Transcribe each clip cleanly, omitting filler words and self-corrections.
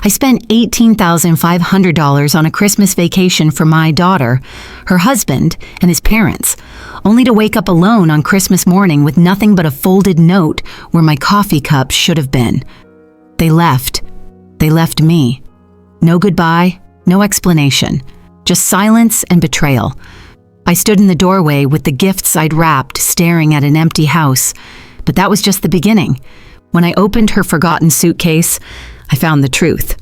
I spent $18,500 on a Christmas vacation for my daughter, her husband, and his parents, only to wake up alone on Christmas morning with nothing but a folded note where my coffee cup should have been. They left. They left me. No goodbye, no explanation, just silence and betrayal. I stood in the doorway with the gifts I'd wrapped, staring at an empty house. But that was just the beginning. When I opened her forgotten suitcase, I found the truth.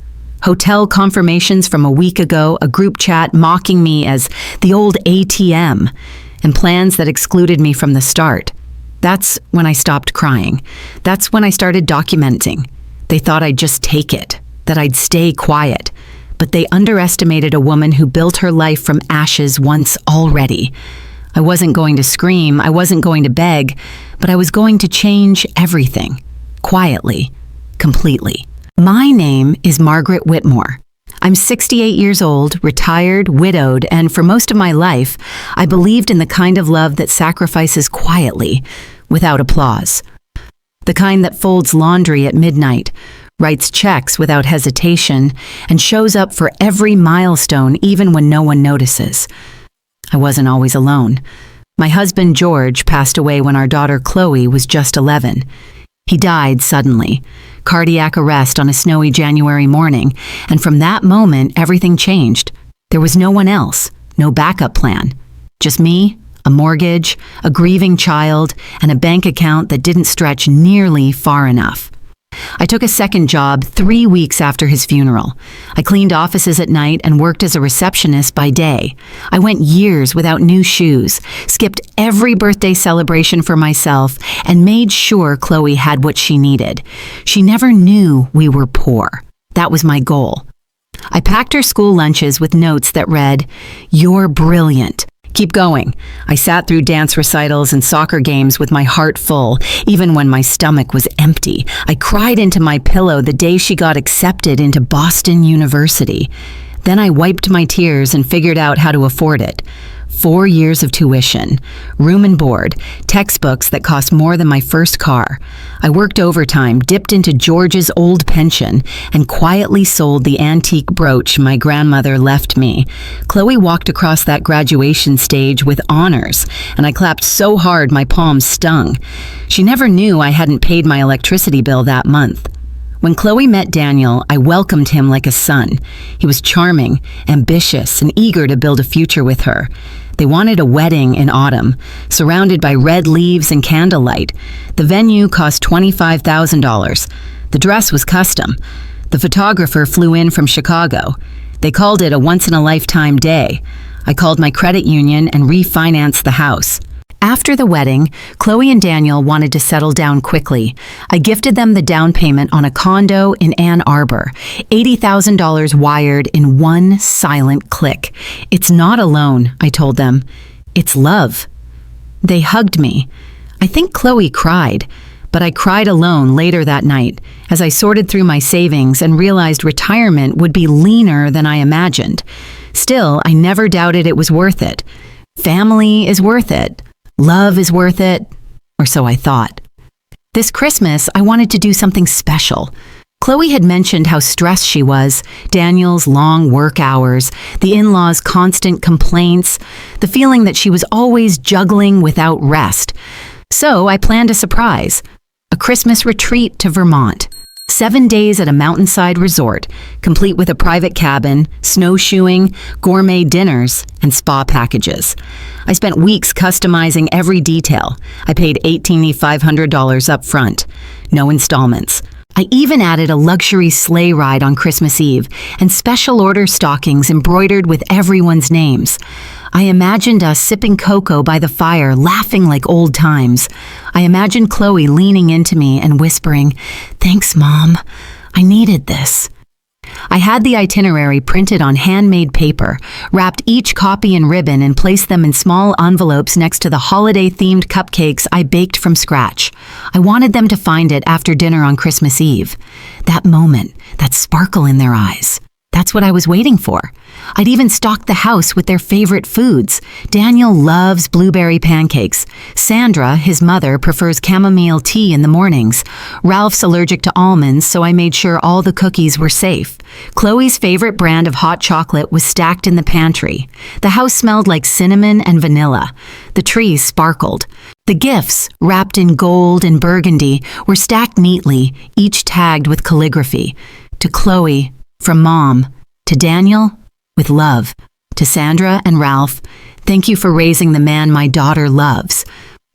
Hotel confirmations from a week ago, a group chat mocking me as the Old ATM, and plans that excluded me from the start. That's when I stopped crying. That's when I started documenting. They thought I'd just take it, that I'd stay quiet. But they underestimated a woman who built her life from ashes once already. I wasn't going to scream, I wasn't going to beg, but I was going to change everything. Quietly. Completely. My name is Margaret Whitmore. I'm 68 years old, retired, widowed, and for most of my life, I believed in the kind of love that sacrifices quietly, without applause. The kind that folds laundry at midnight, writes checks without hesitation, and shows up for every milestone even when no one notices. I wasn't always alone. My husband George passed away when our daughter Chloe was just 11. He died suddenly, cardiac arrest on a snowy January morning, and from that moment everything changed. There was no one else, no backup plan. Just me, a mortgage, a grieving child, and a bank account that didn't stretch nearly far enough. I took a second job 3 weeks after his funeral. I cleaned offices at night and worked as a receptionist by day. I went years without new shoes, skipped every birthday celebration for myself, and made sure Chloe had what she needed. She never knew we were poor. That was my goal. I packed her school lunches with notes that read, "You're brilliant. Keep going." I sat through dance recitals and soccer games with my heart full, even when my stomach was empty. I cried into my pillow the day she got accepted into Boston University. Then I wiped my tears and figured out how to afford it. 4 years of tuition, room and board, textbooks that cost more than my first car. I worked overtime, dipped into George's old pension, and quietly sold the antique brooch my grandmother left me. Chloe walked across that graduation stage with honors, and I clapped so hard my palms stung. She never knew I hadn't paid my electricity bill that month. When Chloe met Daniel, I welcomed him like a son. He was charming, ambitious, and eager to build a future with her. They wanted a wedding in autumn, surrounded by red leaves and candlelight. The venue cost $25,000. The dress was custom. The photographer flew in from Chicago. They called it a once-in-a-lifetime day. I called my credit union and refinanced the house. After the wedding, Chloe and Daniel wanted to settle down quickly. I gifted them the down payment on a condo in Ann Arbor, $80,000 wired in one silent click. "It's not a loan," I told them. "It's love." They hugged me. I think Chloe cried, but I cried alone later that night as I sorted through my savings and realized retirement would be leaner than I imagined. Still, I never doubted it was worth it. Family is worth it. Love is worth it, or so I thought. This Christmas, I wanted to do something special. Chloe had mentioned how stressed she was, Daniel's long work hours, the in-laws' constant complaints, the feeling that she was always juggling without rest. So I planned a surprise, a Christmas retreat to Vermont. 7 days at a mountainside resort, complete with a private cabin, snowshoeing, gourmet dinners, and spa packages. I spent weeks customizing every detail. I paid $18,500 up front, no installments. I even added a luxury sleigh ride on Christmas Eve and special order stockings embroidered with everyone's names. I imagined us sipping cocoa by the fire, laughing like old times. I imagined Chloe leaning into me and whispering, "Thanks, Mom. I needed this." I had the itinerary printed on handmade paper, wrapped each copy in ribbon and placed them in small envelopes next to the holiday-themed cupcakes I baked from scratch. I wanted them to find it after dinner on Christmas Eve. That moment, that sparkle in their eyes. That's what I was waiting for. I'd even stocked the house with their favorite foods. Daniel loves blueberry pancakes. Sandra, his mother, prefers chamomile tea in the mornings. Ralph's allergic to almonds, so I made sure all the cookies were safe. Chloe's favorite brand of hot chocolate was stacked in the pantry. The house smelled like cinnamon and vanilla. The trees sparkled. The gifts, wrapped in gold and burgundy, were stacked neatly, each tagged with calligraphy. To Chloe, from Mom. To Daniel, with love. To Sandra and Ralph, thank you for raising the man my daughter loves.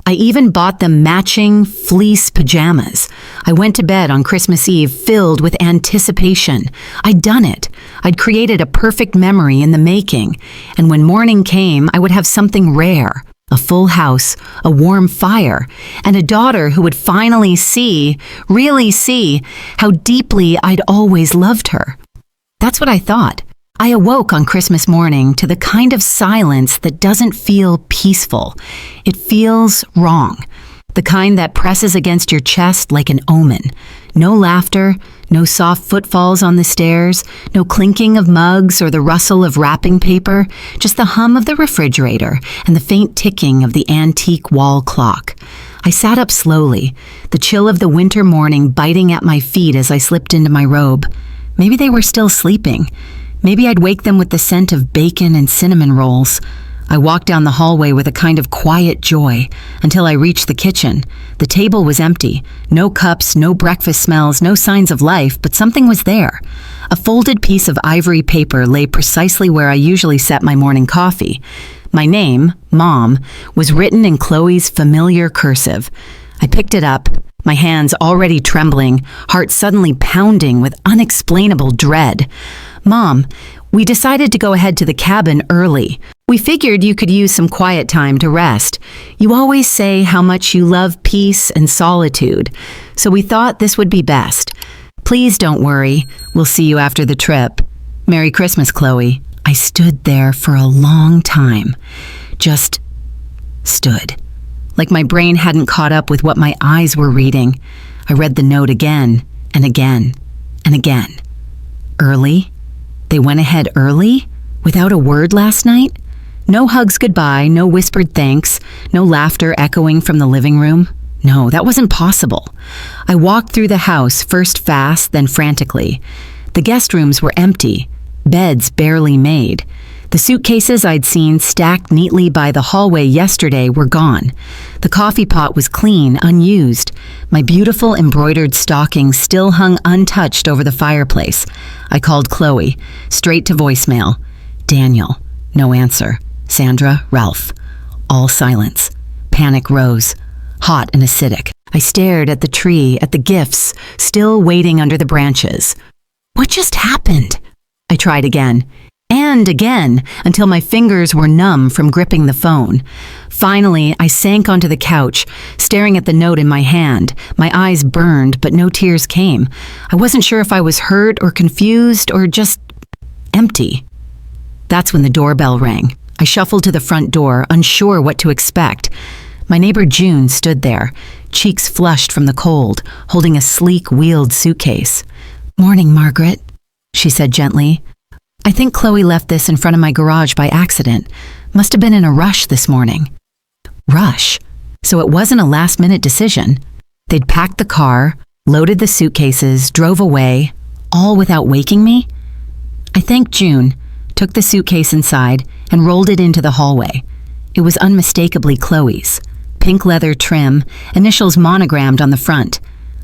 I even bought them matching fleece pajamas. I went to bed on Christmas Eve filled with anticipation. I'd done it. I'd created a perfect memory in the making. And when morning came, I would have something rare. A full house, a warm fire, and a daughter who would finally see, really see, how deeply I'd always loved her. That's what I thought. I awoke on Christmas morning to the kind of silence that doesn't feel peaceful. It feels wrong. The kind that presses against your chest like an omen. No laughter, no soft footfalls on the stairs, no clinking of mugs or the rustle of wrapping paper, just the hum of the refrigerator and the faint ticking of the antique wall clock. I sat up slowly, the chill of the winter morning biting at my feet as I slipped into my robe. Maybe they were still sleeping. Maybe I'd wake them with the scent of bacon and cinnamon rolls. I walked down the hallway with a kind of quiet joy until I reached the kitchen. The table was empty. No cups, no breakfast smells, no signs of life, but something was there. A folded piece of ivory paper lay precisely where I usually set my morning coffee. My name, Mom, was written in Chloe's familiar cursive. I picked it up, my hands already trembling, heart suddenly pounding with unexplainable dread. Mom, we decided to go ahead to the cabin early. We figured you could use some quiet time to rest. You always say how much you love peace and solitude, so we thought this would be best. Please don't worry. We'll see you after the trip. Merry Christmas, Chloe. I stood there for a long time. Just stood. Like my brain hadn't caught up with what my eyes were reading. I read the note again and again and again. Early? They went ahead early? Without a word last night? No hugs goodbye, no whispered thanks, no laughter echoing from the living room. No, that wasn't possible. I walked through the house, first fast, then frantically. The guest rooms were empty, beds barely made. The suitcases I'd seen stacked neatly by the hallway yesterday were gone. The coffee pot was clean, unused. My beautiful embroidered stocking still hung untouched over the fireplace. I called Chloe, straight to voicemail. Daniel, no answer. Sandra, Ralph. All silence. Panic rose, hot and acidic. I stared at the tree, at the gifts, still waiting under the branches. What just happened? I tried again. And again, until my fingers were numb from gripping the phone. Finally, I sank onto the couch, staring at the note in my hand. My eyes burned, but no tears came. I wasn't sure if I was hurt or confused or just empty. That's when the doorbell rang. I shuffled to the front door, unsure what to expect. My neighbor June stood there, cheeks flushed from the cold, holding a sleek wheeled suitcase. "Morning, Margaret," she said gently. "I think Chloe left this in front of my garage by accident. Must have been in a rush this morning." Rush? So it wasn't a last-minute decision. They'd packed the car, loaded the suitcases, drove away, all without waking me? I thanked June, took the suitcase inside, and rolled it into the hallway. It was unmistakably Chloe's. Pink leather trim, initials monogrammed on the front.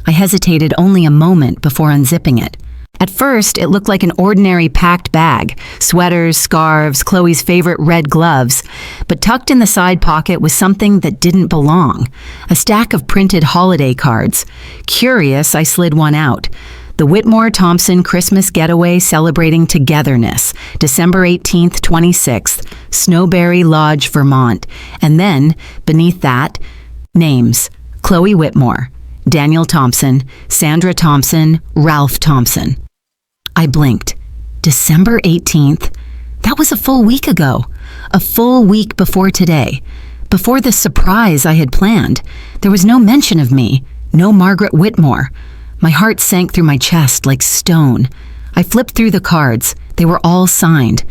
I hesitated only a moment before unzipping it. At first, it looked like an ordinary packed bag, sweaters, scarves, Chloe's favorite red gloves, but tucked in the side pocket was something that didn't belong, a stack of printed holiday cards. Curious, I slid one out. The Whitmore Thompson Christmas Getaway Celebrating Togetherness, December 18th, 26th, Snowberry Lodge, Vermont. And then, beneath that, names: Chloe Whitmore, Daniel Thompson, Sandra Thompson, Ralph Thompson. I blinked. December 18th? That was a full week ago. A full week before today. Before the surprise I had planned. There was no mention of me. No Margaret Whitmore. My heart sank through my chest like stone. I flipped through the cards. They were all signed.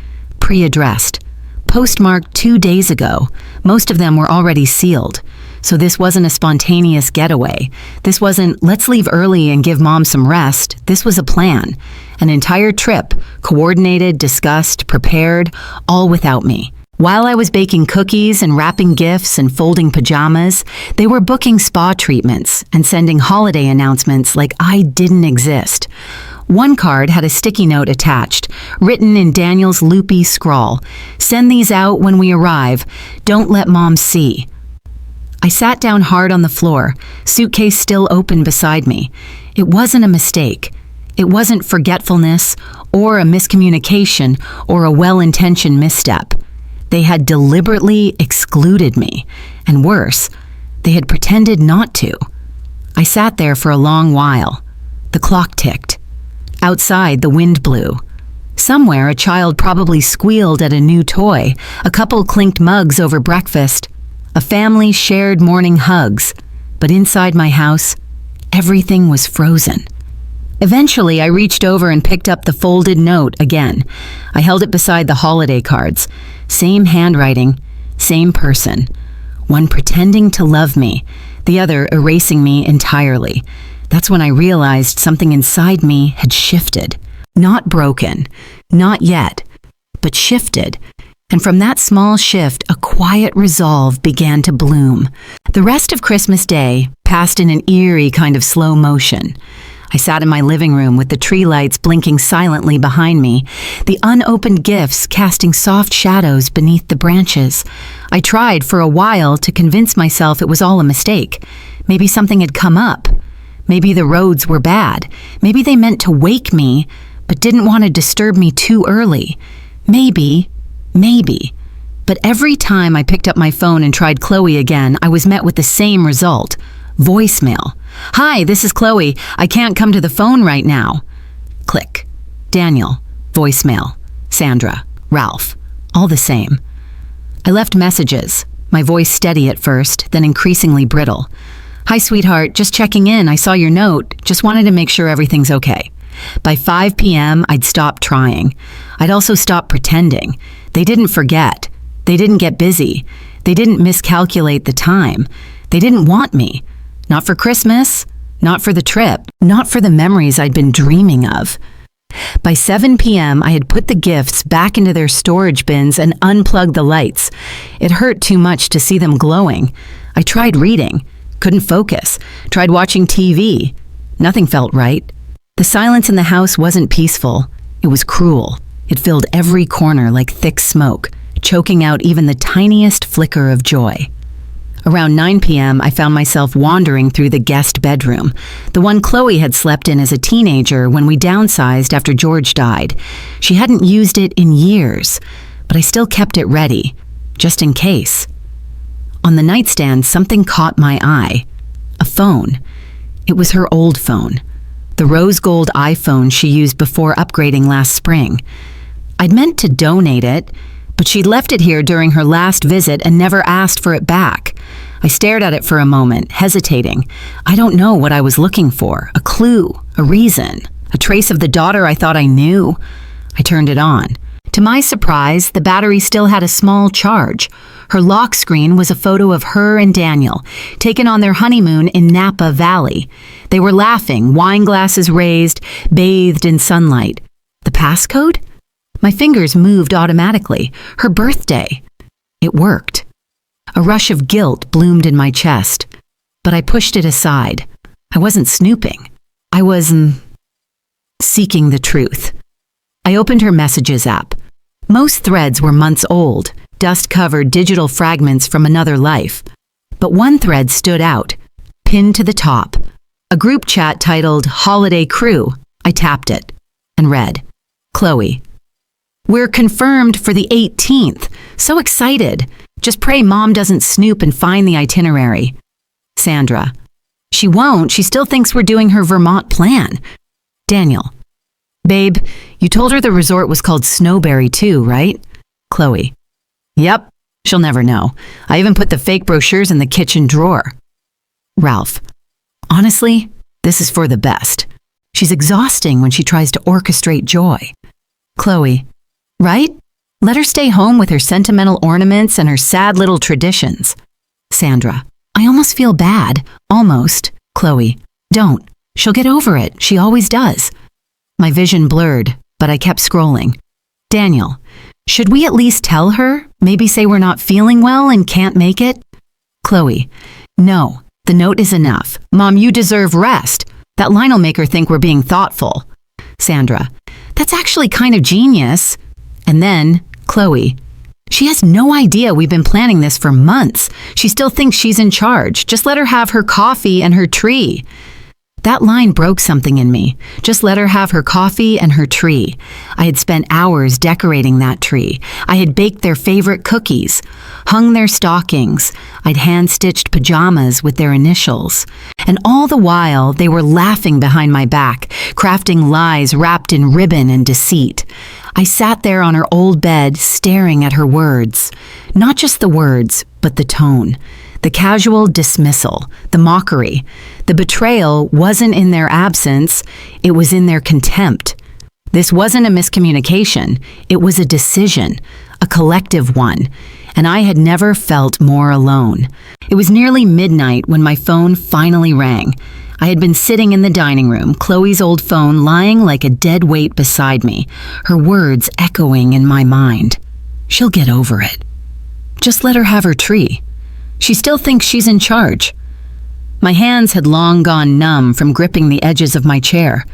pre-addressed, postmarked 2 days ago. Most of them were already sealed. So this wasn't a spontaneous getaway. This wasn't, let's leave early and give Mom some rest. This was a plan. An entire trip, coordinated, discussed, prepared, all without me. While I was baking cookies and wrapping gifts and folding pajamas, they were booking spa treatments and sending holiday announcements like I didn't exist. One card had a sticky note attached, written in Daniel's loopy scrawl. "Send these out when we arrive. Don't let Mom see." I sat down hard on the floor, suitcase still open beside me. It wasn't a mistake. It wasn't forgetfulness or a miscommunication or a well-intentioned misstep. They had deliberately excluded me, and worse, they had pretended not to. I sat there for a long while. The clock ticked. Outside, the wind blew. Somewhere, a child probably squealed at a new toy. A couple clinked mugs over breakfast. A family shared morning hugs. But inside my house, everything was frozen. Eventually, I reached over and picked up the folded note again. I held it beside the holiday cards. Same handwriting, same person. One pretending to love me, the other erasing me entirely. That's when I realized something inside me had shifted. Not broken, not yet, but shifted. And from that small shift, a quiet resolve began to bloom. The rest of Christmas Day passed in an eerie kind of slow motion. I sat in my living room with the tree lights blinking silently behind me, the unopened gifts casting soft shadows beneath the branches. I tried for a while to convince myself it was all a mistake. Maybe something had come up. Maybe the roads were bad. Maybe they meant to wake me, but didn't want to disturb me too early. Maybe. But every time I picked up my phone and tried Chloe again, I was met with the same result. Voicemail. "Hi, this is Chloe. I can't come to the phone right now." Click. Daniel. Voicemail. Sandra. Ralph. All the same. I left messages, my voice steady at first, then increasingly brittle. "Hi, sweetheart. Just checking in. I saw your note. Just wanted to make sure everything's okay." By 5 p.m., I'd stopped trying. I'd also stopped pretending. They didn't forget. They didn't get busy. They didn't miscalculate the time. They didn't want me. Not for Christmas, not for the trip, not for the memories I'd been dreaming of. By 7 p.m., I had put the gifts back into their storage bins and unplugged the lights. It hurt too much to see them glowing. I tried reading, couldn't focus, tried watching TV. Nothing felt right. The silence in the house wasn't peaceful. It was cruel. It filled every corner like thick smoke, choking out even the tiniest flicker of joy. Around 9 p.m., I found myself wandering through the guest bedroom, the one Chloe had slept in as a teenager when we downsized after George died. She hadn't used it in years, but I still kept it ready, just in case. On the nightstand, something caught my eye. A phone. It was her old phone, the rose gold iPhone she used before upgrading last spring. I'd meant to donate it, but she'd left it here during her last visit and never asked for it back. I stared at it for a moment, hesitating. I don't know what I was looking for. A clue, a reason, a trace of the daughter I thought I knew. I turned it on. To my surprise, the battery still had a small charge. Her lock screen was a photo of her and Daniel, taken on their honeymoon in Napa Valley. They were laughing, wine glasses raised, bathed in sunlight. The passcode? My fingers moved automatically. Her birthday. It worked. A rush of guilt bloomed in my chest, but I pushed it aside. I wasn't snooping. I was seeking the truth. I opened her messages app. Most threads were months old, dust-covered digital fragments from another life. But one thread stood out, pinned to the top. A group chat titled Holiday Crew. I tapped it and read, "Chloe. We're confirmed for the 18th. So excited. Just pray Mom doesn't snoop and find the itinerary." Sandra. "She won't. She still thinks we're doing her Vermont plan." Daniel. "Babe, you told her the resort was called Snowberry too, right?" Chloe. "Yep. She'll never know. I even put the fake brochures in the kitchen drawer." Ralph. "Honestly, this is for the best. She's exhausting when she tries to orchestrate joy." Chloe. "Right? Let her stay home with her sentimental ornaments and her sad little traditions. Sandra, I almost feel bad. Almost. Chloe, don't. She'll get over it. She always does. My vision blurred, but I kept scrolling. Daniel, should we at least tell her? Maybe say we're not feeling well and can't make it? Chloe, no. The note is enough. Mom, you deserve rest. That line'll make her think we're being thoughtful. Sandra, that's actually kind of genius. And then, Chloe, she has no idea we've been planning this for months. She still thinks she's in charge. Just let her have her coffee and her tree. That line broke something in me. Just let her have her coffee and her tree. I had spent hours decorating that tree. I had baked their favorite cookies, hung their stockings. I'd hand-stitched pajamas with their initials. And all the while, they were laughing behind my back, crafting lies wrapped in ribbon and deceit. I sat there on her old bed, staring at her words. Not just the words, but the tone. The casual dismissal, the mockery. The betrayal wasn't in their absence, it was in their contempt. This wasn't a miscommunication, it was a decision, a collective one, and I had never felt more alone. It was nearly midnight when my phone finally rang. I had been sitting in the dining room, Chloe's old phone lying like a dead weight beside me, her words echoing in my mind. She'll get over it. Just let her have her tree. She still thinks she's in charge. My hands had long gone numb from gripping the edges of my chair.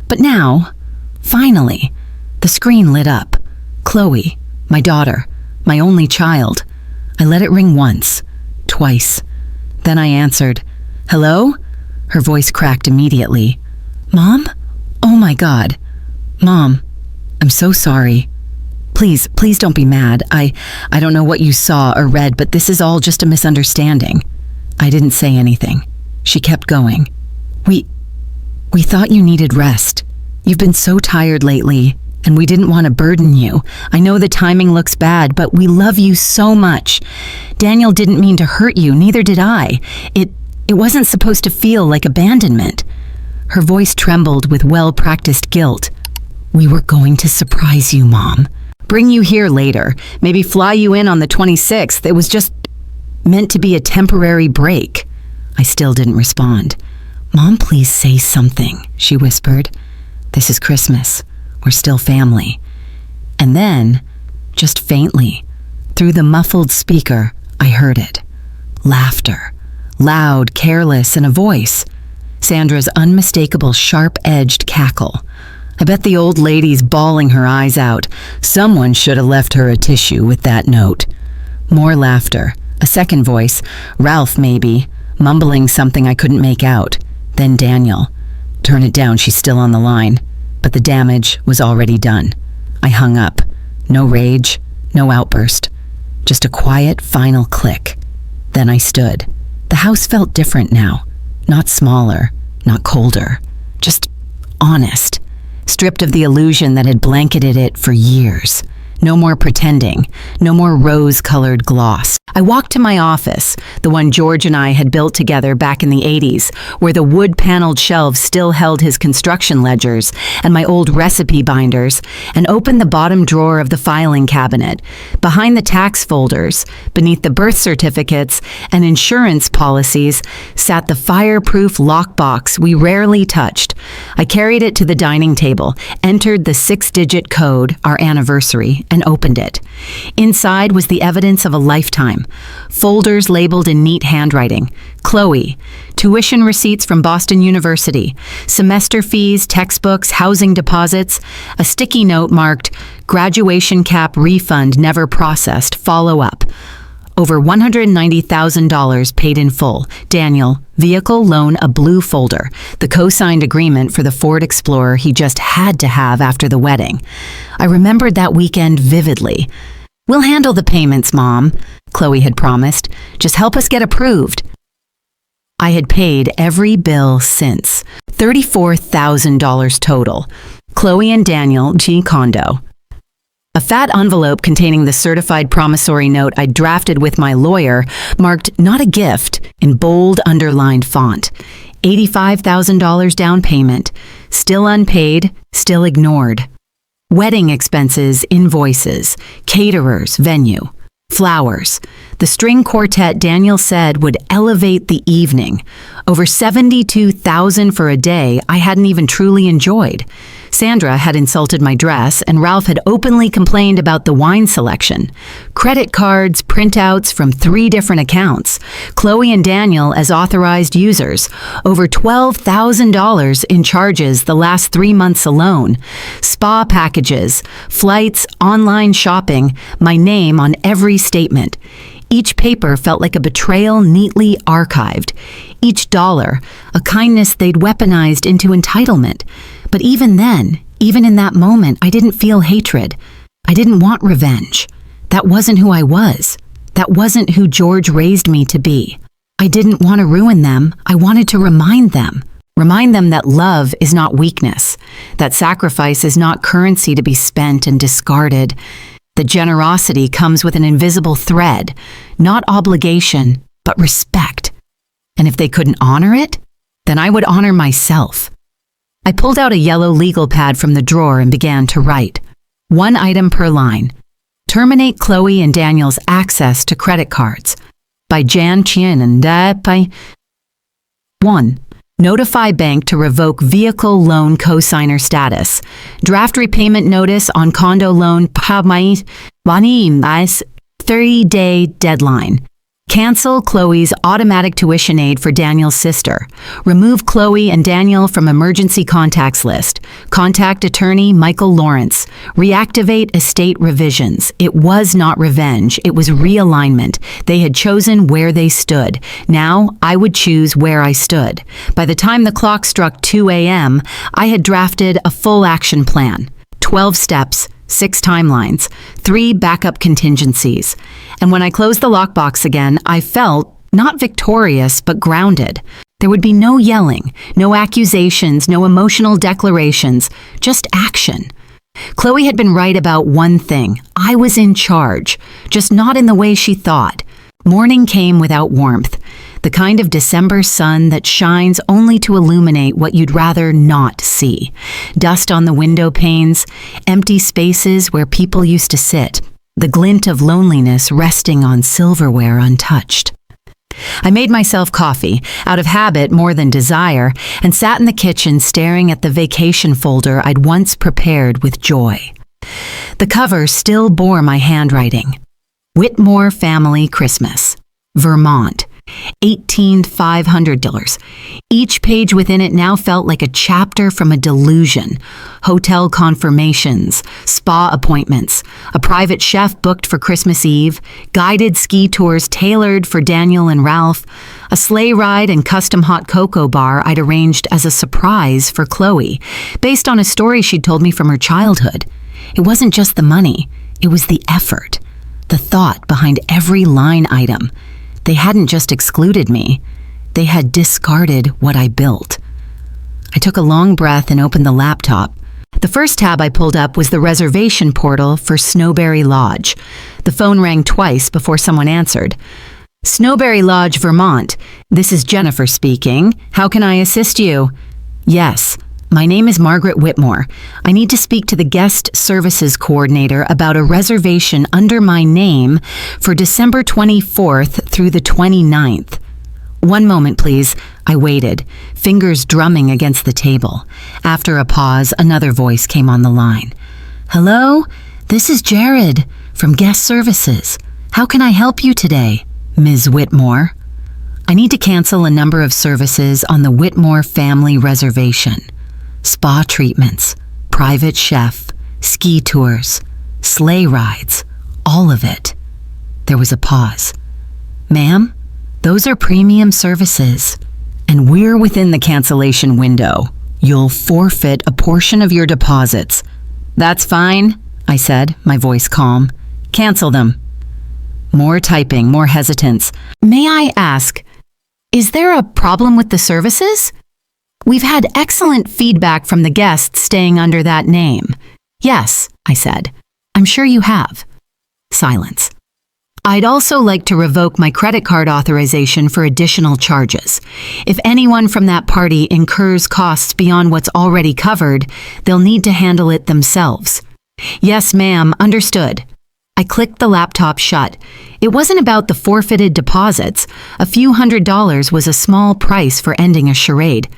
But now, finally, the screen lit up. Chloe, my daughter, my only child. I let it ring once, twice. Then I answered, "Hello?" Her voice cracked immediately. "Mom? Oh my God. Mom, I'm so sorry. Please don't be mad. I don't know what you saw or read, but this is all just a misunderstanding." I didn't say anything. She kept going. We thought you needed rest. You've been so tired lately, and we didn't want to burden you. I know the timing looks bad, but we love you so much. Daniel didn't mean to hurt you, neither did I. It wasn't supposed to feel like abandonment. Her voice trembled with well-practiced guilt. We were going to surprise you, Mom. Bring you here later. Maybe fly you in on the 26th. It was just meant to be a temporary break. I still didn't respond. Mom, please say something, she whispered. This is Christmas. We're still family. And then, just faintly, through the muffled speaker, I heard it. Laughter. Loud, careless, and a voice. Sandra's unmistakable sharp-edged cackle. I bet the old lady's bawling her eyes out. Someone should have left her a tissue with that note. More laughter. A second voice, Ralph maybe, mumbling something I couldn't make out. Then Daniel. Turn it down, she's still on the line. But the damage was already done. I hung up. No rage, no outburst. Just a quiet, final click. Then I stood. The house felt different now. Not smaller, not colder. Just honest. Stripped of the illusion that had blanketed it for years. No more pretending, no more rose-colored gloss. I walked to my office, the one George and I had built together back in the 80s, where the wood-paneled shelves still held his construction ledgers and my old recipe binders, and opened the bottom drawer of the filing cabinet. Behind the tax folders, beneath the birth certificates and insurance policies, sat the fireproof lockbox we rarely touched. I carried it to the dining table, entered the 6-digit code, our anniversary, and opened it. Inside was the evidence of a lifetime. Folders labeled in neat handwriting. Chloe, tuition receipts from Boston University, semester fees, textbooks, housing deposits, a sticky note marked, graduation cap refund never processed, follow up. Over $190,000 paid in full. Daniel, vehicle loan, a blue folder. The co-signed agreement for the Ford Explorer he just had to have after the wedding. I remembered that weekend vividly. We'll handle the payments, Mom, Chloe had promised. Just help us get approved. I had paid every bill since. $34,000 total. Chloe and Daniel, G. Condo. A fat envelope containing the certified promissory note I'd drafted with my lawyer marked "not a gift" in bold underlined font. $85,000 down payment. Still unpaid, still ignored. Wedding expenses, invoices, caterers, venue, flowers. The string quartet Daniel said would elevate the evening. Over $72,000 for a day I hadn't even truly enjoyed. Sandra had insulted my dress, and Ralph had openly complained about the wine selection. Credit cards, printouts from 3 different accounts. Chloe and Daniel as authorized users. Over $12,000 in charges the last 3 months alone. Spa packages, flights, online shopping, my name on every statement. Each paper felt like a betrayal neatly archived. Each dollar, a kindness they'd weaponized into entitlement. But even then, even in that moment, I didn't feel hatred. I didn't want revenge. That wasn't who I was. That wasn't who George raised me to be. I didn't want to ruin them. I wanted to remind them. Remind them that love is not weakness. That sacrifice is not currency to be spent and discarded. That generosity comes with an invisible thread, not obligation, but respect. And if they couldn't honor it, then I would honor myself. I pulled out a yellow legal pad from the drawer and began to write. 1 item per line. Terminate Chloe and Daniel's access to credit cards. By Jan Chien and by 1. Notify bank to revoke vehicle loan cosigner status. Draft repayment notice on condo loan 30-day deadline. Cancel Chloe's automatic tuition aid for Daniel's sister. Remove Chloe and Daniel from emergency contacts list. Contact attorney Michael Lawrence. Reactivate estate revisions. It was not revenge. It was realignment. They had chosen where they stood. Now I would choose where I stood. By the time the clock struck 2 a.m., I had drafted a full action plan. 12 steps. 6 timelines, 3 backup contingencies. And when I closed the lockbox again, I felt not victorious, but grounded. There would be no yelling, no accusations, no emotional declarations, just action. Chloe had been right about one thing. I was in charge, just not in the way she thought. Morning came without warmth, the kind of December sun that shines only to illuminate what you'd rather not see. Dust on the window panes, empty spaces where people used to sit, the glint of loneliness resting on silverware untouched. I made myself coffee, out of habit more than desire, and sat in the kitchen staring at the vacation folder I'd once prepared with joy. The cover still bore my handwriting. Whitmore Family Christmas, Vermont, $18,500. Each page within it now felt like a chapter from a delusion. Hotel confirmations, spa appointments, a private chef booked for Christmas Eve, guided ski tours tailored for Daniel and Ralph, a sleigh ride and custom hot cocoa bar I'd arranged as a surprise for Chloe, based on a story she'd told me from her childhood. It wasn't just the money, it was the effort. The thought behind every line item. They hadn't just excluded me. They had discarded what I built. I took a long breath and opened the laptop. The first tab I pulled up was the reservation portal for Snowberry Lodge. The phone rang twice before someone answered. Snowberry Lodge, Vermont. This is Jennifer speaking. How can I assist you? Yes. My name is Margaret Whitmore. I need to speak to the guest services coordinator about a reservation under my name for December 24th through the 29th. One moment, please. I waited, fingers drumming against the table. After a pause, another voice came on the line. Hello? This is Jared from Guest Services. How can I help you today, Ms. Whitmore? I need to cancel a number of services on the Whitmore family reservation. Spa treatments, private chef, ski tours, sleigh rides, all of it. There was a pause. Ma'am, those are premium services, and we're within the cancellation window. You'll forfeit a portion of your deposits. That's fine, I said, my voice calm. Cancel them. More typing, more hesitance. May I ask, is there a problem with the services? We've had excellent feedback from the guests staying under that name. Yes, I said. I'm sure you have. Silence. I'd also like to revoke my credit card authorization for additional charges. If anyone from that party incurs costs beyond what's already covered, they'll need to handle it themselves. Yes, ma'am, understood. I clicked the laptop shut. It wasn't about the forfeited deposits. A few $100s was a small price for ending a charade.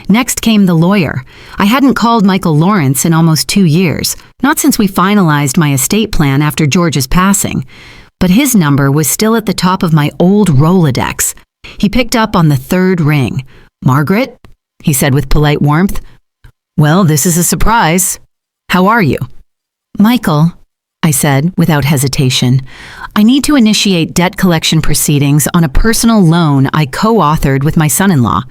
Next came the lawyer. I hadn't called Michael Lawrence in almost 2 years, not since we finalized my estate plan after George's passing. But his number was still at the top of my old Rolodex. He picked up on the third ring. "Margaret?" he said with polite warmth. "Well, this is a surprise. How are you?" "Michael," I said without hesitation, "I need to initiate debt collection proceedings on a personal loan I co-authored with my son-in-law."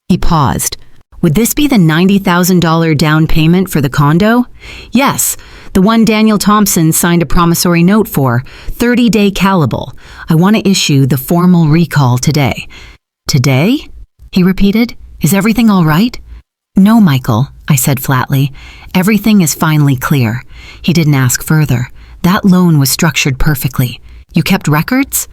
He paused. "Would this be the $90,000 down payment for the condo?" "Yes, the one Daniel Thompson signed a promissory note for, 30-day callable. I want to issue the formal recall today." "Today?" he repeated. "Is everything all right?" "No, Michael," I said flatly. "Everything is finally clear." He didn't ask further. "That loan was structured perfectly. You kept records?"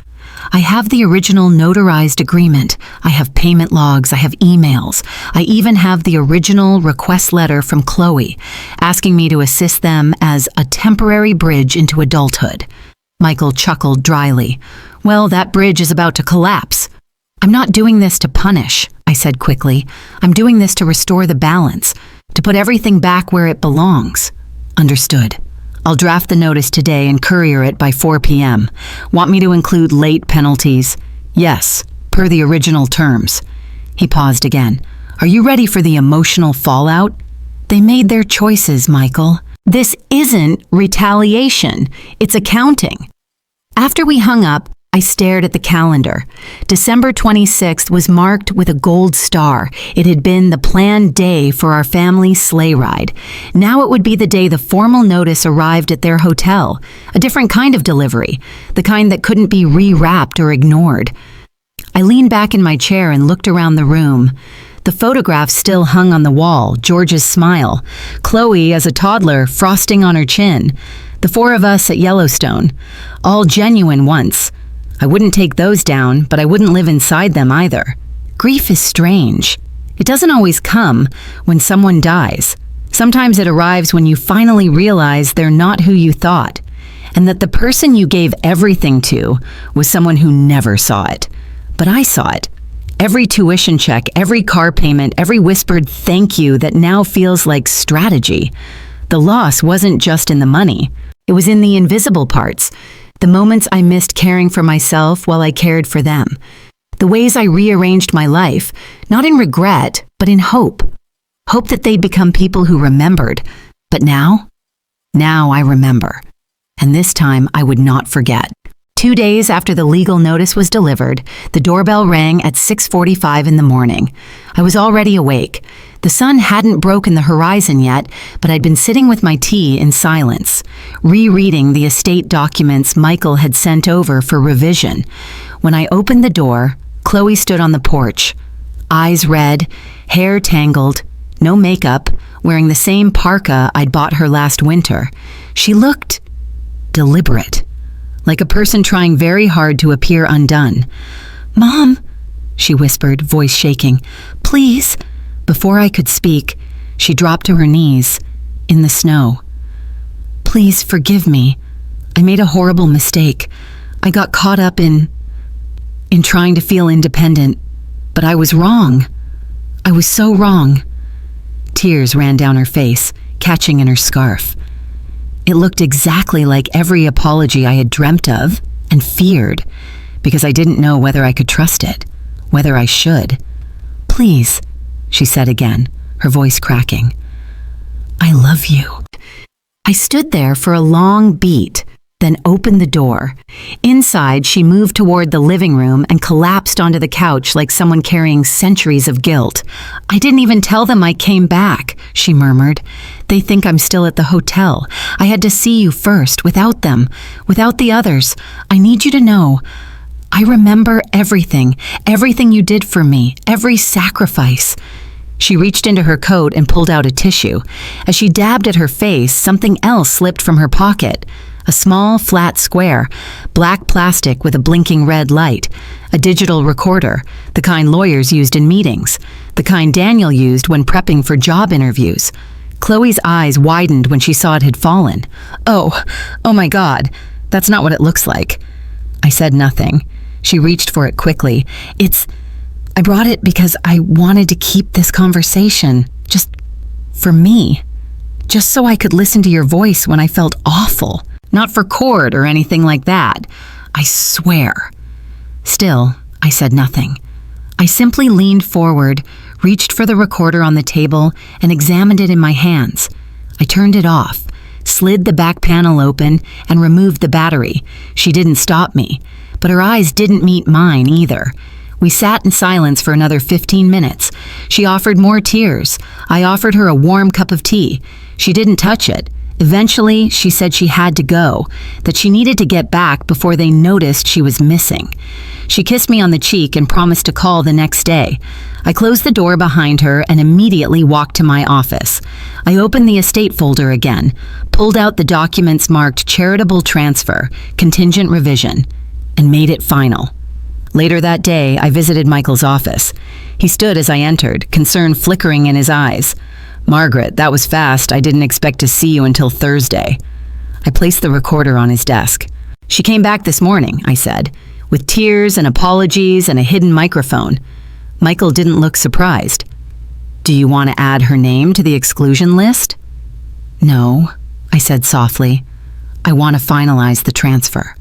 "I have the original notarized agreement. I have payment logs. I have emails. I even have the original request letter from Chloe, asking me to assist them as a temporary bridge into adulthood." Michael chuckled dryly. "Well, that bridge is about to collapse." "I'm not doing this to punish," I said quickly. "I'm doing this to restore the balance, to put everything back where it belongs." "Understood. I'll draft the notice today and courier it by 4 p.m. Want me to include late penalties?" "Yes, per the original terms." He paused again. "Are you ready for the emotional fallout?" "They made their choices, Michael. This isn't retaliation. It's accounting." After we hung up, I stared at the calendar. December 26th was marked with a gold star. It had been the planned day for our family sleigh ride. Now it would be the day the formal notice arrived at their hotel. A different kind of delivery, the kind that couldn't be rewrapped or ignored. I leaned back in my chair and looked around the room. The photograph still hung on the wall, George's smile. Chloe as a toddler, frosting on her chin. The four of us at Yellowstone. All genuine once. I wouldn't take those down, but I wouldn't live inside them either. Grief is strange. It doesn't always come when someone dies. Sometimes it arrives when you finally realize they're not who you thought, and that the person you gave everything to was someone who never saw it. But I saw it. Every tuition check, every car payment, every whispered thank you that now feels like strategy. The loss wasn't just in the money. It was in the invisible parts. The moments I missed caring for myself while I cared for them. The ways I rearranged my life, not in regret, but in hope. Hope that they'd become people who remembered. But now I remember. And this time I would not forget. 2 days after the legal notice was delivered, the doorbell rang at 6:45 in the morning. I was already awake. The sun hadn't broken the horizon yet, but I'd been sitting with my tea in silence, rereading the estate documents Michael had sent over for revision. When I opened the door, Chloe stood on the porch, eyes red, hair tangled, no makeup, wearing the same parka I'd bought her last winter. She looked deliberate, like a person trying very hard to appear undone. "Mom," she whispered, voice shaking, "please." Before I could speak, she dropped to her knees, in the snow. "Please forgive me. I made a horrible mistake. I got caught up in trying to feel independent, but I was wrong. I was so wrong." Tears ran down her face, catching in her scarf. It looked exactly like every apology I had dreamt of and feared, because I didn't know whether I could trust it, whether I should. "Please," she said again, her voice cracking. "I love you." I stood there for a long beat, then opened the door. Inside, she moved toward the living room and collapsed onto the couch like someone carrying centuries of guilt. "I didn't even tell them I came back," she murmured. "They think I'm still at the hotel. I had to see you first, without them, without the others. I need you to know. I remember everything you did for me, every sacrifice." She reached into her coat and pulled out a tissue. As she dabbed at her face, something else slipped from her pocket. A small, flat square, black plastic with a blinking red light. A digital recorder, the kind lawyers used in meetings. The kind Daniel used when prepping for job interviews. Chloe's eyes widened when she saw it had fallen. Oh my God, that's not what it looks like. I said nothing. She reached for it quickly. I brought it because I wanted to keep this conversation, just for me. Just so I could listen to your voice when I felt awful. Not for court or anything like that. I swear. Still, I said nothing. I simply leaned forward, reached for the recorder on the table, and examined it in my hands. I turned it off, slid the back panel open, and removed the battery. She didn't stop me, but her eyes didn't meet mine either. We sat in silence for another 15 minutes. She offered more tears. I offered her a warm cup of tea. She didn't touch it. Eventually, she said she had to go, that she needed to get back before they noticed she was missing. She kissed me on the cheek and promised to call the next day. I closed the door behind her and immediately walked to my office. I opened the estate folder again, pulled out the documents marked charitable transfer, contingent revision, and made it final. Later that day, I visited Michael's office. He stood as I entered, concern flickering in his eyes. "Margaret, that was fast. I didn't expect to see you until Thursday." I placed the recorder on his desk. "She came back this morning," I said, with tears and apologies and a hidden microphone. Michael didn't look surprised. "Do you want to add her name to the exclusion list?" "No," I said softly. "I want to finalize the transfer."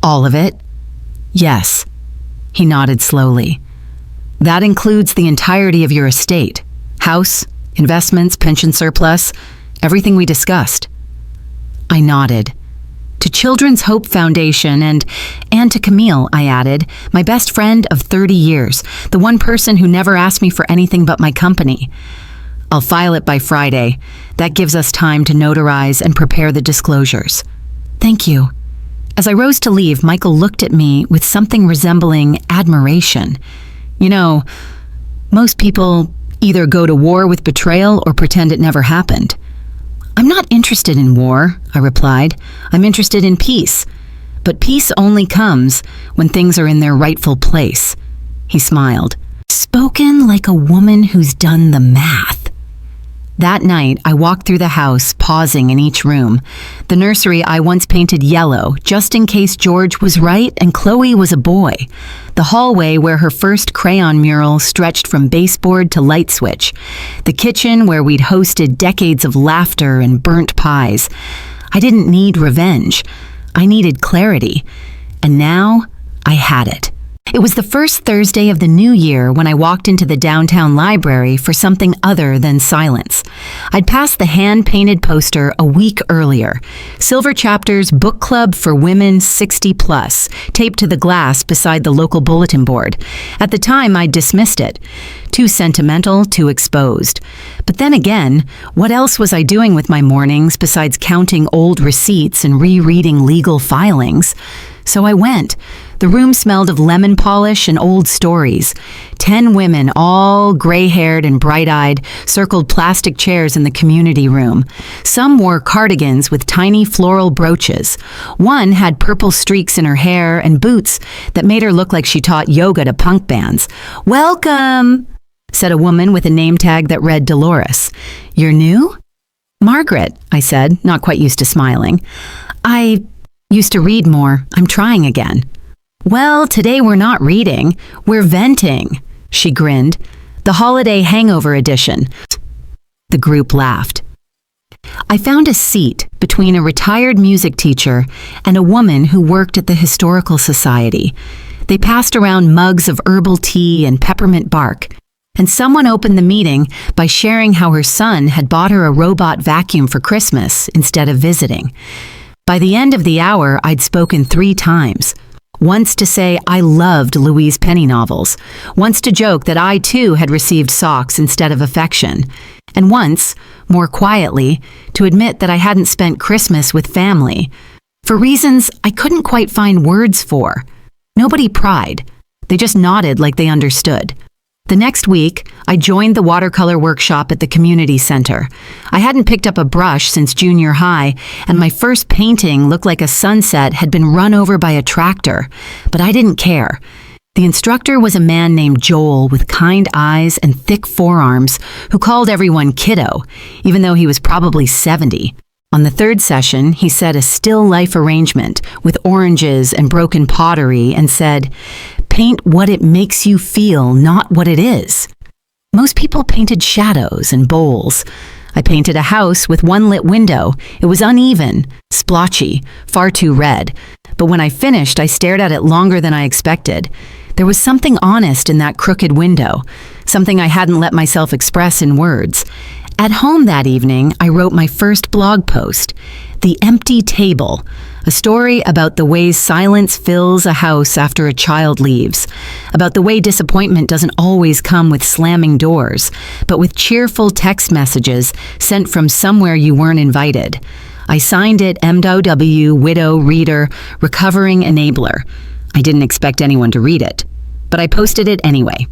"All of it?" "Yes." He nodded slowly. "That includes the entirety of your estate. House, investments, pension surplus, everything we discussed." I nodded. "To Children's Hope Foundation and to Camille," I added, "my best friend of 30 years, the one person who never asked me for anything but my company." "I'll file it by Friday. That gives us time to notarize and prepare the disclosures." "Thank you." As I rose to leave, Michael looked at me with something resembling admiration. "You know, most people either go to war with betrayal or pretend it never happened." "I'm not interested in war," I replied. "I'm interested in peace. But peace only comes when things are in their rightful place." He smiled. "Spoken like a woman who's done the math." That night, I walked through the house, pausing in each room. The nursery I once painted yellow, just in case George was right and Chloe was a boy. The hallway where her first crayon mural stretched from baseboard to light switch. The kitchen where we'd hosted decades of laughter and burnt pies. I didn't need revenge. I needed clarity. And now, I had it. It was the first Thursday of the new year when I walked into the downtown library for something other than silence. I'd passed the hand-painted poster a week earlier. Silver Chapter's Book Club for Women 60+, taped to the glass beside the local bulletin board. At the time, I'd dismissed it. Too sentimental, too exposed. But then again, what else was I doing with my mornings besides counting old receipts and rereading legal filings? So I went. The room smelled of lemon polish and old stories. 10 women, all gray-haired and bright-eyed, circled plastic chairs in the community room. Some wore cardigans with tiny floral brooches. One had purple streaks in her hair and boots that made her look like she taught yoga to punk bands. "Welcome," said a woman with a name tag that read Dolores. "You're new?" "Margaret," I said, not quite used to smiling. "I used to read more. I'm trying again." "Well, today we're not reading. We're venting," she grinned. "The holiday hangover edition." The group laughed. I found a seat between a retired music teacher and a woman who worked at the Historical Society. They passed around mugs of herbal tea and peppermint bark, and someone opened the meeting by sharing how her son had bought her a robot vacuum for Christmas instead of visiting. By the end of the hour, I'd spoken 3 times. Once to say I loved Louise Penny novels, once to joke that I too had received socks instead of affection, and once, more quietly, to admit that I hadn't spent Christmas with family, for reasons I couldn't quite find words for. Nobody pried. They just nodded like they understood. The next week, I joined the watercolor workshop at the community center. I hadn't picked up a brush since junior high, and my first painting looked like a sunset had been run over by a tractor. But I didn't care. The instructor was a man named Joel with kind eyes and thick forearms who called everyone kiddo, even though he was probably 70. On the third session, he set a still life arrangement with oranges and broken pottery and said, "Paint what it makes you feel, not what it is." Most people painted shadows and bowls. I painted a house with one lit window. It was uneven, splotchy, far too red. But when I finished, I stared at it longer than I expected. There was something honest in that crooked window, something I hadn't let myself express in words. At home that evening, I wrote my first blog post, The Empty Table, a story about the way silence fills a house after a child leaves, about the way disappointment doesn't always come with slamming doors, but with cheerful text messages sent from somewhere you weren't invited. I signed it MW, Widow, Reader, Recovering Enabler. I didn't expect anyone to read it, but I posted it anyway.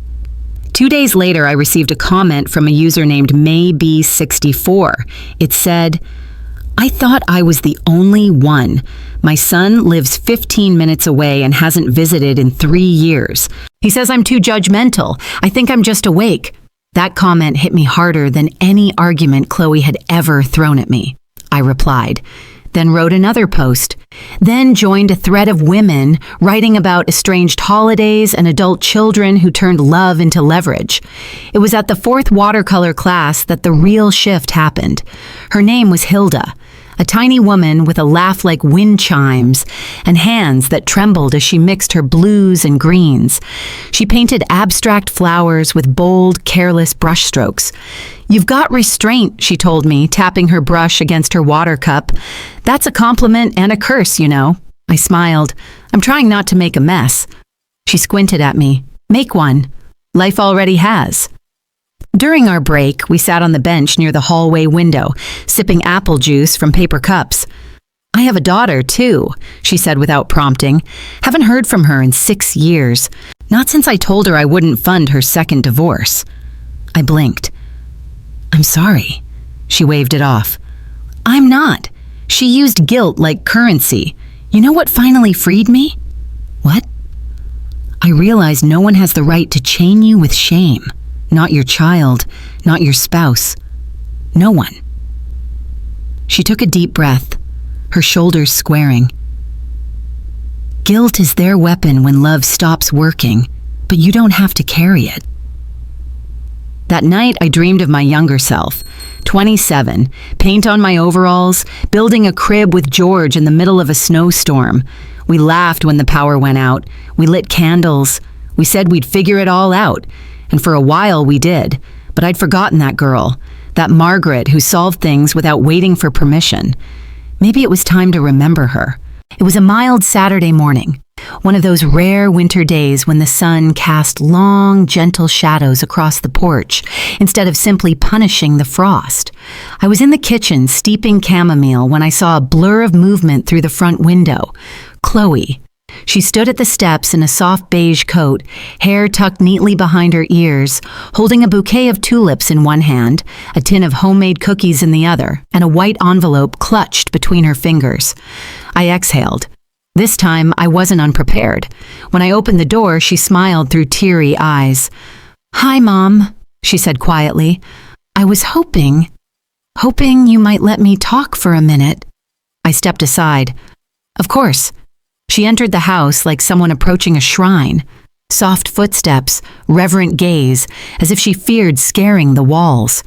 2 days later, I received a comment from a user named Maybe64. It said, "I thought I was the only one. My son lives 15 minutes away and hasn't visited in 3 years. He says I'm too judgmental. I think I'm just awake." That comment hit me harder than any argument Chloe had ever thrown at me. I replied, then wrote another post, then joined a thread of women writing about estranged holidays and adult children who turned love into leverage. It was at the 4th watercolor class that the real shift happened. Her name was Hilda, a tiny woman with a laugh like wind chimes and hands that trembled as she mixed her blues and greens. She painted abstract flowers with bold, careless brushstrokes. "You've got restraint," she told me, tapping her brush against her water cup. "That's a compliment and a curse, you know." I smiled. "I'm trying not to make a mess." She squinted at me. "Make one. Life already has." During our break, we sat on the bench near the hallway window, sipping apple juice from paper cups. "I have a daughter, too," she said without prompting. "Haven't heard from her in 6 years. Not since I told her I wouldn't fund her second divorce." I blinked. "I'm sorry." She waved it off. "I'm not. She used guilt like currency. You know what finally freed me?" "What?" "I realized no one has the right to chain you with shame. Not your child, not your spouse. No one." She took a deep breath, her shoulders squaring. "Guilt is their weapon when love stops working, but you don't have to carry it." That night, I dreamed of my younger self, 27, paint on my overalls, building a crib with George in the middle of a snowstorm. We laughed when the power went out. We lit candles. We said we'd figure it all out. And for a while we did, but I'd forgotten that girl, that Margaret who solved things without waiting for permission. Maybe it was time to remember her. It was a mild Saturday morning, one of those rare winter days when the sun cast long, gentle shadows across the porch instead of simply punishing the frost. I was in the kitchen steeping chamomile when I saw a blur of movement through the front window. Chloe. She stood at the steps in a soft beige coat, hair tucked neatly behind her ears, holding a bouquet of tulips in one hand, a tin of homemade cookies in the other, and a white envelope clutched between her fingers. I exhaled. This time, I wasn't unprepared. When I opened the door, she smiled through teary eyes. "Hi, Mom," she said quietly. "I was hoping you might let me talk for a minute." I stepped aside. "Of course." She entered the house like someone approaching a shrine. Soft footsteps, reverent gaze, as if she feared scaring the walls.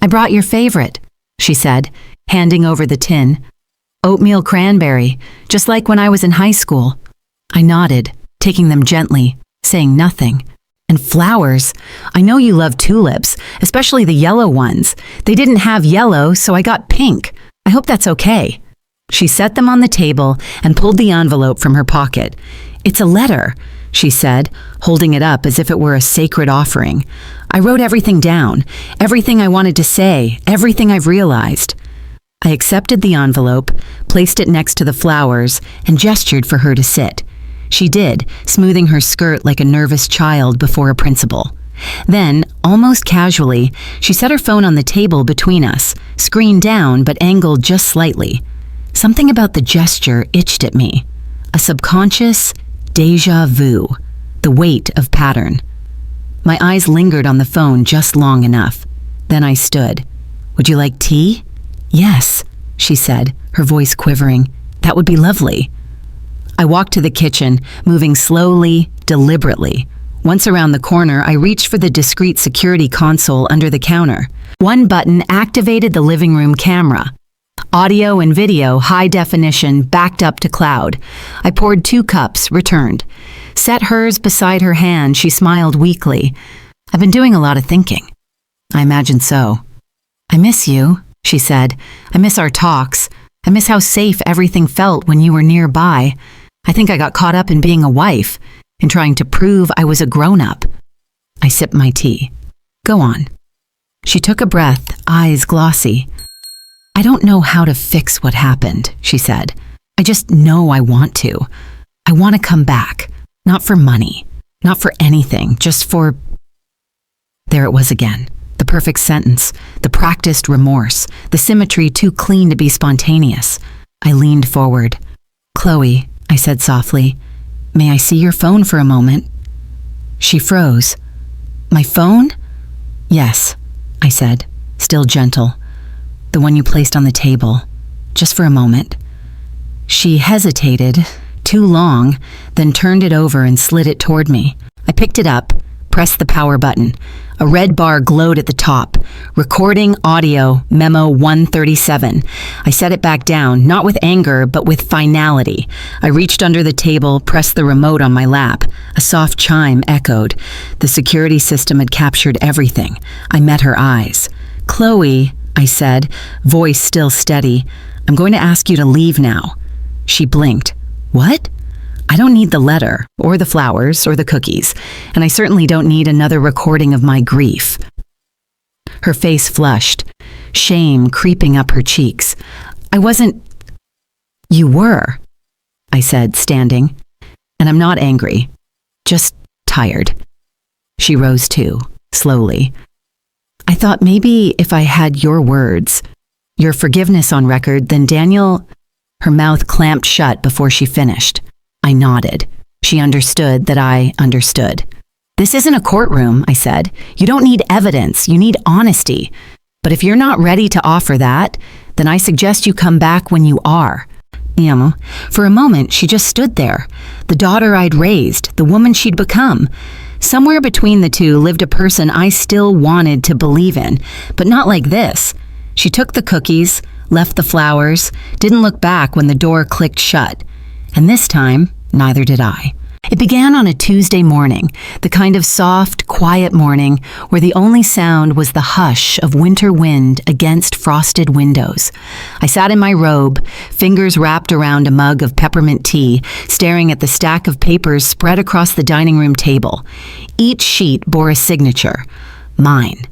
"I brought your favorite," she said, handing over the tin. "Oatmeal cranberry, just like when I was in high school." I nodded, taking them gently, saying nothing. "And flowers. I know you love tulips, especially the yellow ones. They didn't have yellow, so I got pink. I hope that's okay." She set them on the table and pulled the envelope from her pocket. "It's a letter," she said, holding it up as if it were a sacred offering. "I wrote everything down, everything I wanted to say, everything I've realized." I accepted the envelope, placed it next to the flowers, and gestured for her to sit. She did, smoothing her skirt like a nervous child before a principal. Then, almost casually, she set her phone on the table between us, screen down but angled just slightly. Something about the gesture itched at me. A subconscious déjà vu. the weight of pattern. My eyes lingered on the phone just long enough. Then I stood. "Would you like tea?" "Yes," she said, her voice quivering. "That would be lovely." I walked to the kitchen, moving slowly, deliberately. Once around the corner, I reached for the discreet security console under the counter. One button activated the living room camera. Audio and video, high definition, backed up to cloud. I poured 2 cups, returned. Set hers beside her hand, she smiled weakly. "I've been doing a lot of thinking." "I imagine so." "I miss you," she said. "I miss our talks. I miss how safe everything felt when you were nearby. I think I got caught up in being a wife, in trying to prove I was a grown-up." I sipped my tea. "Go on." She took a breath, eyes glossy. "I don't know how to fix what happened," she said. "I just know I want to. I want to come back. Not for money. Not for anything. Just for..." There it was again. The perfect sentence. The practiced remorse. The symmetry too clean to be spontaneous. I leaned forward. "Chloe," I said softly, "may I see your phone for a moment?" She froze. "My phone?" "Yes," I said, still gentle. "The one you placed on the table. Just for a moment." She hesitated, too long, then turned it over and slid it toward me. I picked it up, pressed the power button. A red bar glowed at the top. "Recording audio, memo 137. I set it back down, not with anger, but with finality. I reached under the table, pressed the remote on my lap. A soft chime echoed. The security system had captured everything. I met her eyes. "Chloe," I said, voice still steady, "I'm going to ask you to leave now." She blinked. "What?" "I don't need the letter, or the flowers, or the cookies, and I certainly don't need another recording of my grief." Her face flushed, shame creeping up her cheeks. "I wasn't..." "You were," I said, standing. "And I'm not angry, just tired." She rose too, slowly. "I thought maybe if I had your words, your forgiveness on record, then Daniel..." Her mouth clamped shut before she finished. I nodded. She understood that I understood. "This isn't a courtroom," I said. "You don't need evidence, you need honesty. But if you're not ready to offer that, then I suggest you come back when you are." For a moment, she just stood there. The daughter I'd raised, the woman she'd become. Somewhere between the two lived a person I still wanted to believe in, but not like this. She took the cookies, left the flowers, didn't look back when the door clicked shut. And this time, neither did I. It began on a Tuesday morning, the kind of soft, quiet morning where the only sound was the hush of winter wind against frosted windows. I sat in my robe, fingers wrapped around a mug of peppermint tea, staring at the stack of papers spread across the dining room table. Each sheet bore a signature. Mine.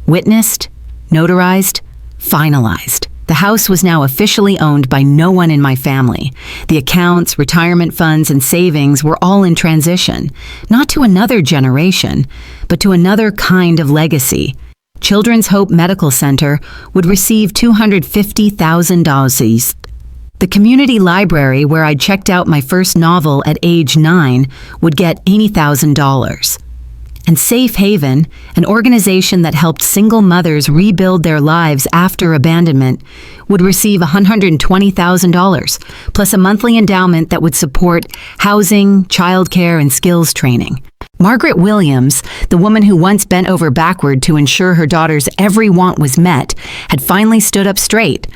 Witnessed, notarized, finalized. The house was now officially owned by no one in my family. The accounts, retirement funds, and savings were all in transition, not to another generation, but to another kind of legacy. Children's Hope Medical Center would receive $250,000. The community library where I'd checked out my first novel at age 9 would get $80,000. And Safe Haven, an organization that helped single mothers rebuild their lives after abandonment, would receive $120,000, plus a monthly endowment that would support housing, childcare, and skills training. Margaret Williams, the woman who once bent over backward to ensure her daughter's every want was met, had finally stood up straight.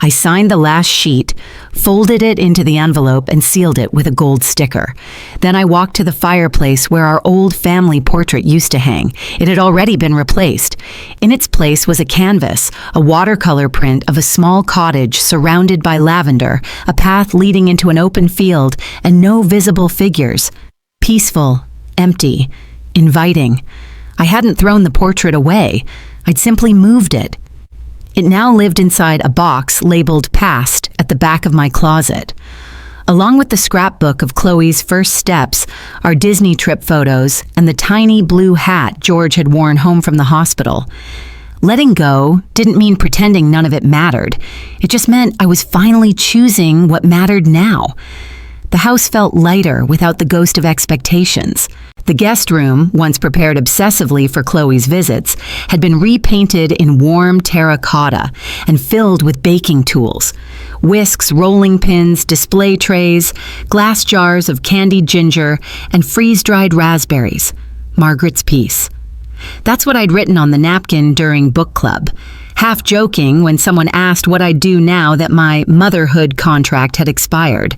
I signed the last sheet, folded it into the envelope, and sealed it with a gold sticker. Then I walked to the fireplace where our old family portrait used to hang. It had already been replaced. In its place was a canvas, a watercolor print of a small cottage surrounded by lavender, a path leading into an open field, and no visible figures. Peaceful, empty, inviting. I hadn't thrown the portrait away. I'd simply moved it. It now lived inside a box labeled Past at the back of my closet. Along with the scrapbook of Chloe's first steps, our Disney trip photos, and the tiny blue hat George had worn home from the hospital. Letting go didn't mean pretending none of it mattered. It just meant I was finally choosing what mattered now. The house felt lighter without the ghost of expectations. The guest room, once prepared obsessively for Chloe's visits, had been repainted in warm terracotta and filled with baking tools. Whisks, rolling pins, display trays, glass jars of candied ginger, and freeze-dried raspberries. Margaret's piece. That's what I'd written on the napkin during book club, half joking when someone asked what I'd do now that my motherhood contract had expired.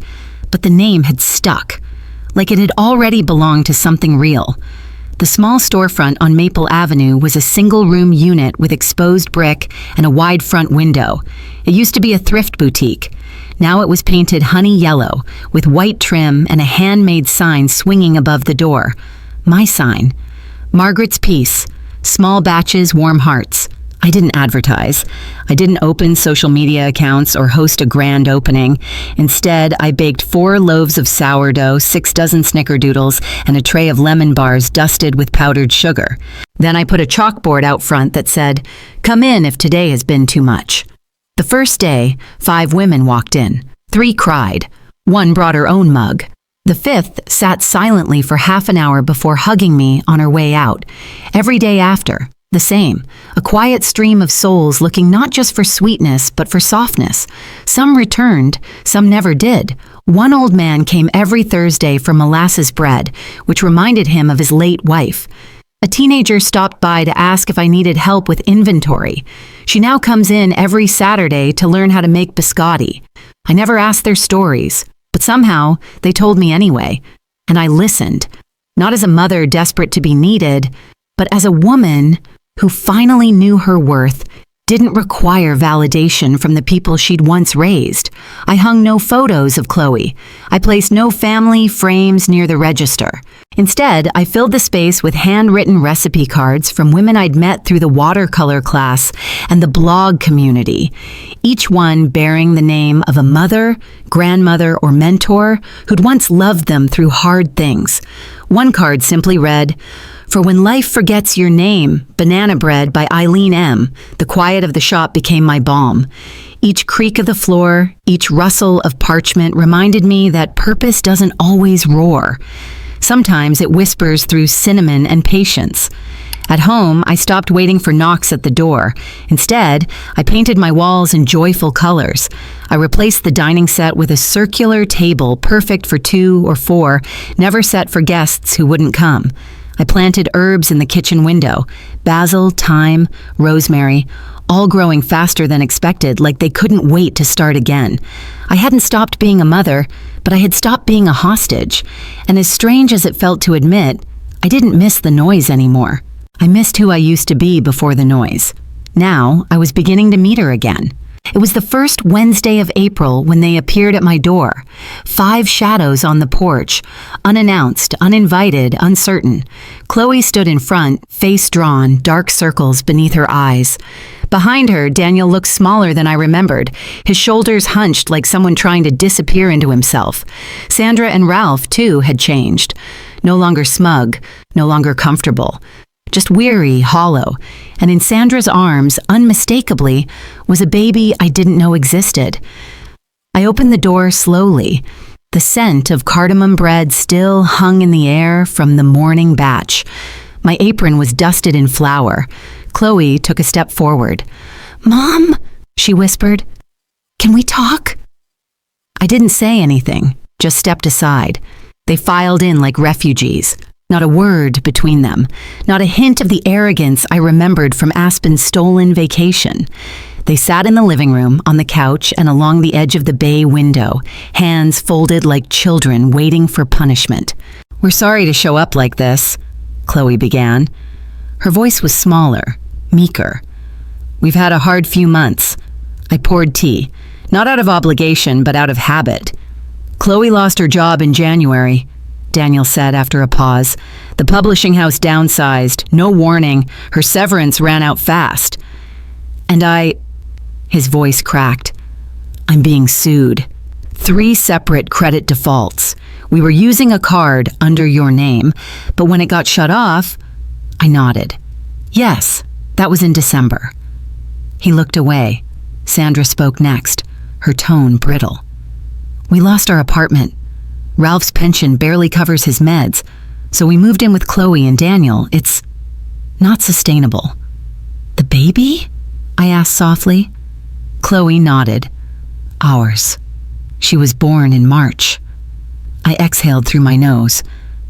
But the name had stuck, like it had already belonged to something real. The small storefront on Maple Avenue was a single-room unit with exposed brick and a wide front window. It used to be a thrift boutique. Now it was painted honey yellow, with white trim and a handmade sign swinging above the door. My sign. Margaret's piece. Small batches, warm hearts. I didn't advertise. I didn't open social media accounts or host a grand opening. Instead, I baked 4 loaves of sourdough, 6 dozen snickerdoodles, and a tray of lemon bars dusted with powdered sugar. Then I put a chalkboard out front that said, "Come in if today has been too much." The first day, 5 women walked in. 3 cried. 1 brought her own mug. The 5th sat silently for half an hour before hugging me on her way out. Every day after, the same, a quiet stream of souls looking not just for sweetness, but for softness. Some returned, some never did. One old man came every Thursday for molasses bread, which reminded him of his late wife. A teenager stopped by to ask if I needed help with inventory. She now comes in every Saturday to learn how to make biscotti. I never asked their stories, but somehow they told me anyway, and I listened, not as a mother desperate to be needed, but as a woman who finally knew her worth, didn't require validation from the people she'd once raised. I hung no photos of Chloe. I placed no family frames near the register. Instead, I filled the space with handwritten recipe cards from women I'd met through the watercolor class and the blog community, each one bearing the name of a mother, grandmother, or mentor who'd once loved them through hard things. One card simply read, "For when life forgets your name, Banana Bread by Eileen M. The quiet of the shop became my balm." Each creak of the floor, each rustle of parchment reminded me that purpose doesn't always roar. Sometimes it whispers through cinnamon and patience. At home, I stopped waiting for knocks at the door. Instead, I painted my walls in joyful colors. I replaced the dining set with a circular table perfect for 2 or 4, never set for guests who wouldn't come. I planted herbs in the kitchen window, basil, thyme, rosemary, all growing faster than expected, like they couldn't wait to start again. I hadn't stopped being a mother, but I had stopped being a hostage. And as strange as it felt to admit, I didn't miss the noise anymore. I missed who I used to be before the noise. Now, I was beginning to meet her again. It was the first Wednesday of April when they appeared at my door. 5 shadows on the porch, unannounced, uninvited, uncertain. Chloe stood in front, face drawn, dark circles beneath her eyes. Behind her, Daniel looked smaller than I remembered, his shoulders hunched like someone trying to disappear into himself. Sandra and Ralph, too, had changed. No longer smug, no longer comfortable. Just weary, hollow, and in Sandra's arms, unmistakably, was a baby I didn't know existed. I opened the door slowly. The scent of cardamom bread still hung in the air from the morning batch. My apron was dusted in flour. Chloe took a step forward. "Mom," she whispered, "can we talk?" I didn't say anything, just stepped aside. They filed in like refugees. Not a word between them, not a hint of the arrogance I remembered from Aspen's stolen vacation. They sat in the living room, on the couch, and along the edge of the bay window, hands folded like children waiting for punishment. "We're sorry to show up like this," Chloe began. Her voice was smaller, meeker. "We've had a hard few months." I poured tea, not out of obligation, but out of habit. "Chloe lost her job in January," Daniel said after a pause. "The publishing house downsized, no warning. Her severance ran out fast. And his voice cracked. "I'm being sued. 3 separate credit defaults. We were using a card under your name, but when it got shut off," I nodded. "Yes, that was in December." He looked away. Sandra spoke next, her tone brittle. "We lost our apartment. Ralph's pension barely covers his meds. So we moved in with Chloe and Daniel. It's not sustainable. The baby? I asked softly. Chloe nodded. Ours. She was born in March. I exhaled through my nose.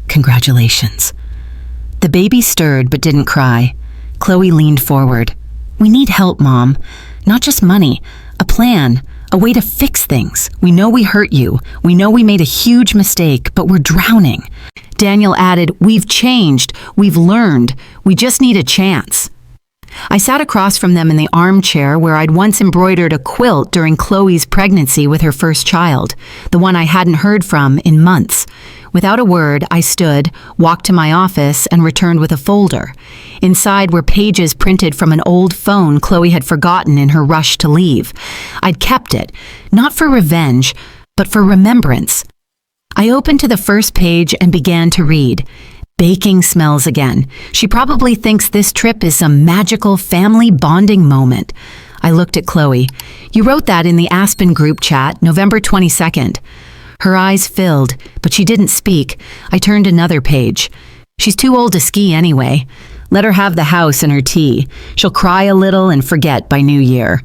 Congratulations. The baby stirred but didn't cry. Chloe leaned forward. We need help, Mom. Not just money. A plan. A way to fix things. We know we hurt you. We know we made a huge mistake, but we're drowning. Daniel added, We've changed. We've learned. We just need a chance. I sat across from them in the armchair where I'd once embroidered a quilt during Chloe's pregnancy with her first child, the one I hadn't heard from in months. Without a word, I stood, walked to my office, and returned with a folder. Inside were pages printed from an old phone Chloe had forgotten in her rush to leave. I'd kept it, not for revenge, but for remembrance. I opened to the first page and began to read. Baking smells again. She probably thinks this trip is some magical family bonding moment. I looked at Chloe. You wrote that in the Aspen group chat, November 22nd. Her eyes filled, but she didn't speak. I turned another page. She's too old to ski anyway. Let her have the house and her tea. She'll cry a little and forget by New Year.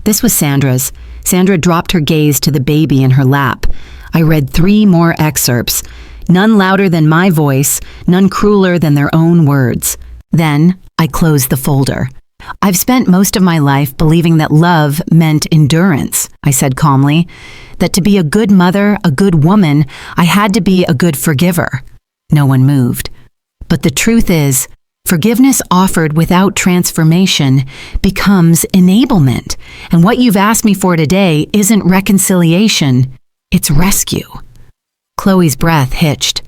This was Sandra's. Sandra dropped her gaze to the baby in her lap. I read 3 more excerpts. None louder than my voice, none crueler than their own words. Then I closed the folder. I've spent most of my life believing that love meant endurance, I said calmly. That to be a good mother, a good woman, I had to be a good forgiver. No one moved. But the truth is, forgiveness offered without transformation becomes enablement. And what you've asked me for today isn't reconciliation, it's rescue. Chloe's breath hitched.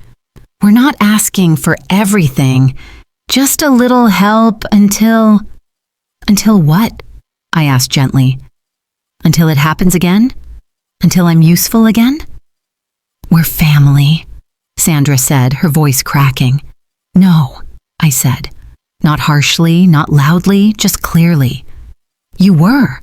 We're not asking for everything, just a little help until... Until what? I asked gently. Until it happens again? Until I'm useful again? We're family, Sandra said, her voice cracking. No, I said. Not harshly, not loudly, just clearly. You were.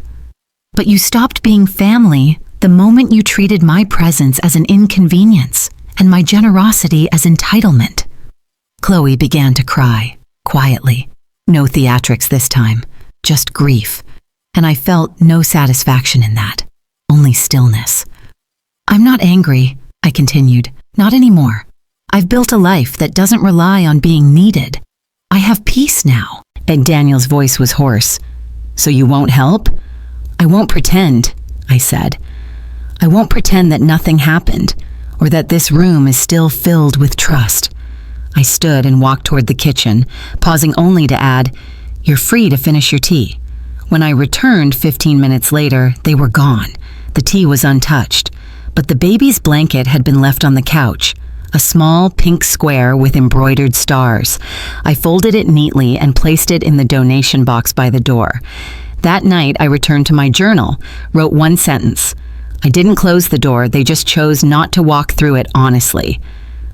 But you stopped being family the moment you treated my presence as an inconvenience and my generosity as entitlement. Chloe began to cry, quietly. No theatrics this time, just grief. And I felt no satisfaction in that, only stillness. I'm not angry, I continued, not anymore. I've built a life that doesn't rely on being needed. I have peace now. And Daniel's voice was hoarse. So you won't help? I won't pretend, I said. I won't pretend that nothing happened, or that this room is still filled with trust. I stood and walked toward the kitchen, pausing only to add, You're free to finish your tea. When I returned 15 minutes later, they were gone. The tea was untouched, but the baby's blanket had been left on the couch, a small pink square with embroidered stars. I folded it neatly and placed it in the donation box by the door. That night, I returned to my journal, wrote 1 sentence. I didn't close the door, they just chose not to walk through it honestly.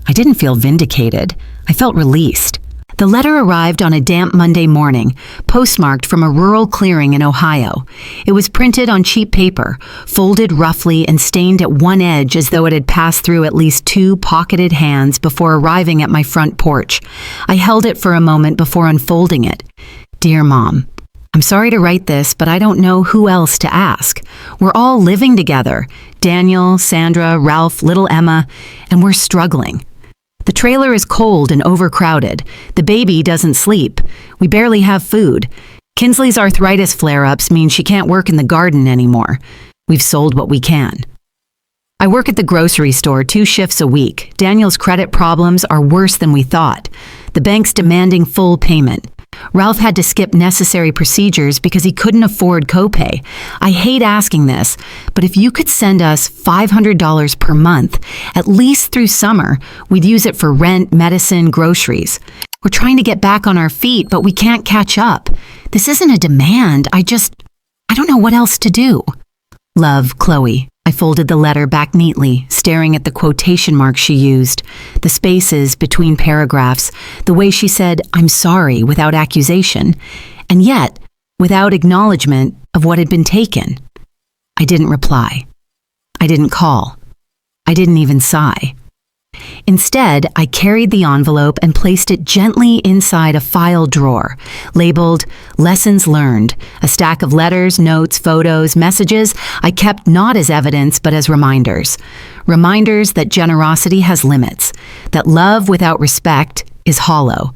I didn't feel vindicated. I felt released. The letter arrived on a damp Monday morning, postmarked from a rural clearing in Ohio. It was printed on cheap paper, folded roughly and stained at one edge as though it had passed through at least 2 pocketed hands before arriving at my front porch. I held it for a moment before unfolding it. Dear Mom, I'm sorry to write this, but I don't know who else to ask. We're all living together, Daniel, Sandra, Ralph, little Emma, and we're struggling. The trailer is cold and overcrowded. The baby doesn't sleep. We barely have food. Kinsley's arthritis flare-ups mean she can't work in the garden anymore. We've sold what we can. I work at the grocery store 2 shifts a week. Daniel's credit problems are worse than we thought. The bank's demanding full payment. Ralph had to skip necessary procedures because he couldn't afford copay. I hate asking this, but if you could send us $500 per month, at least through summer, we'd use it for rent, medicine, groceries. We're trying to get back on our feet, but we can't catch up. This isn't a demand. I don't know what else to do. Love, Chloe. I folded the letter back neatly, staring at the quotation marks she used, the spaces between paragraphs, the way she said, I'm sorry, without accusation, and yet without acknowledgement of what had been taken. I didn't reply. I didn't call. I didn't even sigh. Instead, I carried the envelope and placed it gently inside a file drawer, labeled Lessons Learned, a stack of letters, notes, photos, messages I kept not as evidence but as reminders. Reminders that generosity has limits, that love without respect is hollow.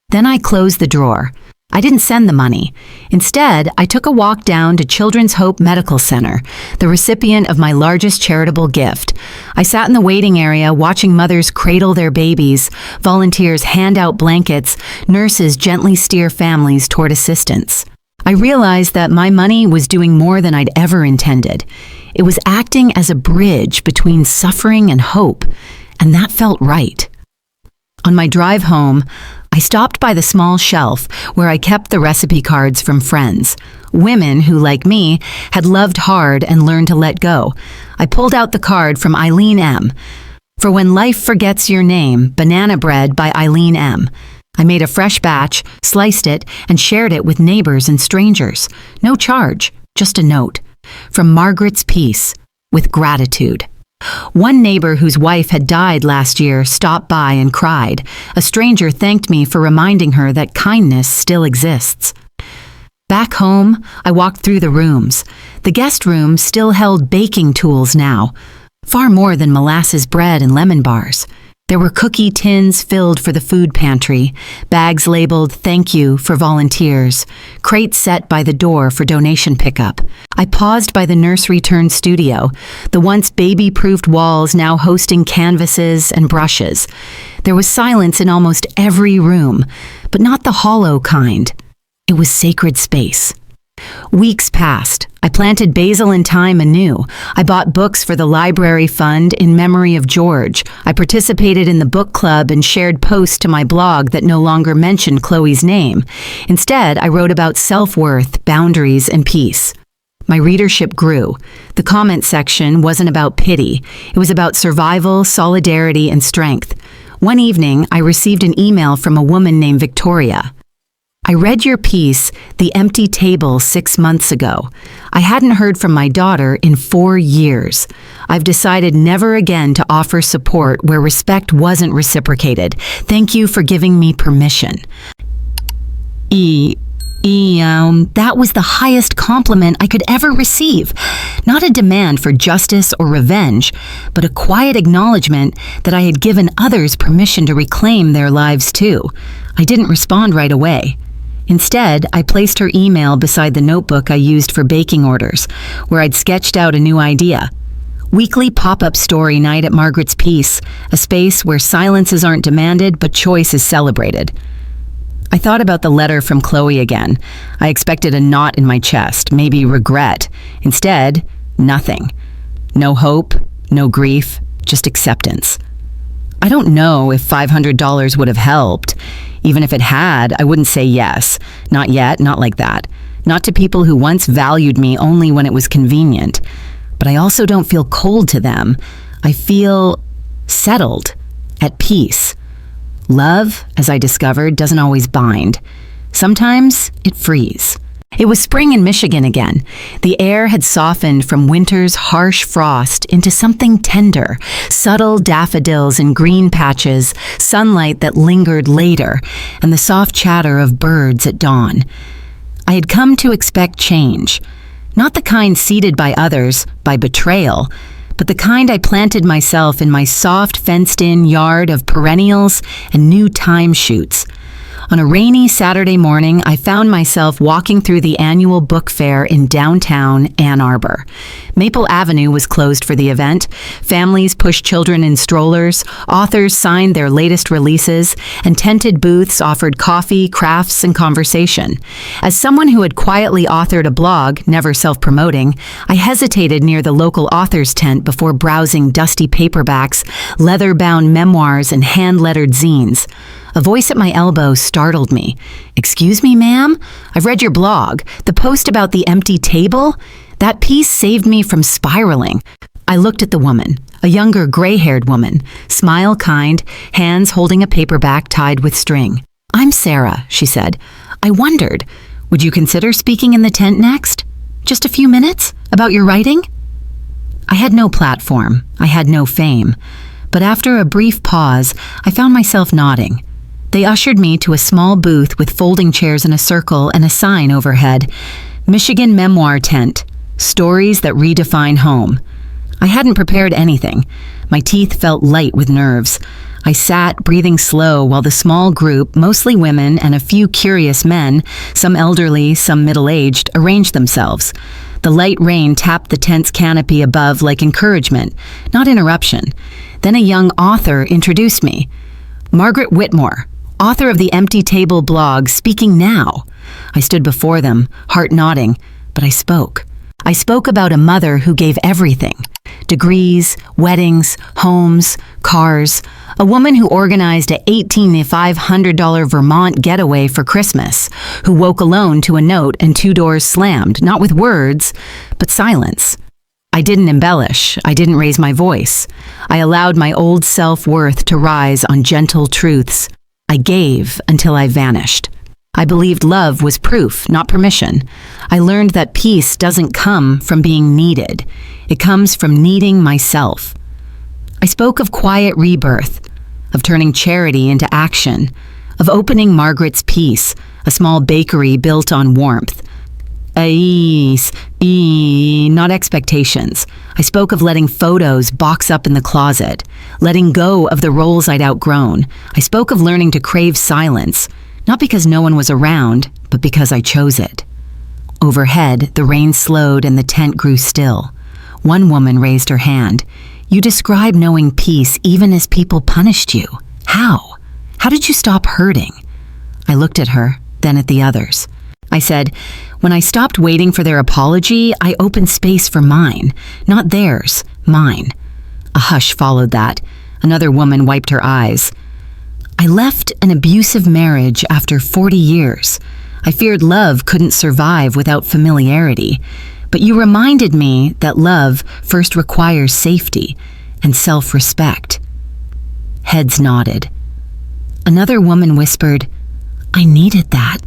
Then I closed the drawer. I didn't send the money. Instead, I took a walk down to Children's Hope Medical Center, the recipient of my largest charitable gift. I sat in the waiting area watching mothers cradle their babies, volunteers hand out blankets, nurses gently steer families toward assistance. I realized that my money was doing more than I'd ever intended. It was acting as a bridge between suffering and hope, and that felt right. On my drive home, I stopped by the small shelf where I kept the recipe cards from friends, women who, like me, had loved hard and learned to let go. I pulled out the card from Eileen M. For When Life Forgets Your Name, Banana Bread by Eileen M. I made a fresh batch, sliced it, and shared it with neighbors and strangers. No charge, just a note. From Margaret's Peace, with gratitude. One neighbor whose wife had died last year stopped by and cried. A stranger thanked me for reminding her that kindness still exists. Back home, I walked through the rooms. The guest room still held baking tools now, far more than molasses bread and lemon bars. There were cookie tins filled for the food pantry, bags labeled "Thank you" for volunteers, crates set by the door for donation pickup. I paused by the nursery turned studio, the once baby-proofed walls now hosting canvases and brushes. There was silence in almost every room, but not the hollow kind. It was sacred space. Weeks passed. I planted basil and thyme anew. I bought books for the library fund in memory of George. I participated in the book club and shared posts to my blog that no longer mentioned Chloe's name. Instead, I wrote about self-worth, boundaries, and peace. My readership grew. The comment section wasn't about pity. It was about survival, solidarity, and strength. One evening, I received an email from a woman named Victoria. I read your piece, The Empty Table, 6 months ago. I hadn't heard from my daughter in 4 years. I've decided never again to offer support where respect wasn't reciprocated. Thank you for giving me permission. That was the highest compliment I could ever receive. Not a demand for justice or revenge, but a quiet acknowledgement that I had given others permission to reclaim their lives too. I didn't respond right away. Instead, I placed her email beside the notebook I used for baking orders, where I'd sketched out a new idea. Weekly pop-up story night at Margaret's Peace, a space where silences aren't demanded but choice is celebrated. I thought about the letter from Chloe again. I expected a knot in my chest, maybe regret. Instead, nothing. No hope, no grief, just acceptance. I don't know if $500 would have helped. Even if it had, I wouldn't say yes. Not yet, not like that. Not to people who once valued me only when it was convenient. But I also don't feel cold to them. I feel settled, at peace. Love, as I discovered, doesn't always bind. Sometimes it frees. It was spring in Michigan again. The air had softened from winter's harsh frost into something tender, subtle daffodils in green patches, sunlight that lingered later, and the soft chatter of birds at dawn. I had come to expect change. Not the kind seeded by others, by betrayal, but the kind I planted myself in my soft, fenced-in yard of perennials and new thyme shoots. On a rainy Saturday morning, I found myself walking through the annual book fair in downtown Ann Arbor. Maple Avenue was closed for the event. Families pushed children in strollers, authors signed their latest releases, and tented booths offered coffee, crafts, and conversation. As someone who had quietly authored a blog, never self-promoting, I hesitated near the local author's tent before browsing dusty paperbacks, leather-bound memoirs, and hand-lettered zines. A voice at my elbow startled me. "Excuse me, ma'am? I've read your blog. The post about the empty table? That piece saved me from spiraling." I looked at the woman, a younger gray-haired woman, smile kind, hands holding a paperback tied with string. "I'm Sarah," she said. "I wondered, would you consider speaking in the tent next? Just a few minutes? About your writing?" I had no platform. I had no fame. but after a brief pause, I found myself nodding. They ushered me to a small booth with folding chairs in a circle and a sign overhead, Michigan Memoir Tent, Stories that Redefine Home. I hadn't prepared anything. My teeth felt light with nerves. I sat, breathing slow, while the small group, mostly women and a few curious men, some elderly, some middle-aged, arranged themselves. The light rain tapped the tent's canopy above like encouragement, not interruption. Then a young author introduced me. Margaret Whitmore, author of the Empty Table blog, speaking now. I stood before them, heart nodding, but I spoke. I spoke about a mother who gave everything. Degrees, weddings, homes, cars. A woman who organized a $1,800 Vermont getaway for Christmas, who woke alone to a note and 2 doors slammed, not with words, but silence. I didn't embellish. I didn't raise my voice. I allowed my old self-worth to rise on gentle truths. I gave until I vanished. I believed love was proof, not permission. I learned that peace doesn't come from being needed. It comes from needing myself. I spoke of quiet rebirth, of turning charity into action, of opening Margaret's Peace, a small bakery built on warmth. Not expectations. I spoke of letting photos box up in the closet, letting go of the roles I'd outgrown. I spoke of learning to crave silence, not because no one was around, but because I chose it. Overhead, the rain slowed and the tent grew still. One woman raised her hand. You describe knowing peace even as people punished you. How? How did you stop hurting? I looked at her, then at the others. I said, when I stopped waiting for their apology, I opened space for mine. Not theirs, mine. A hush followed that. Another woman wiped her eyes. I left an abusive marriage after 40 years. I feared love couldn't survive without familiarity. But you reminded me that love first requires safety and self-respect. Heads nodded. Another woman whispered, I needed that.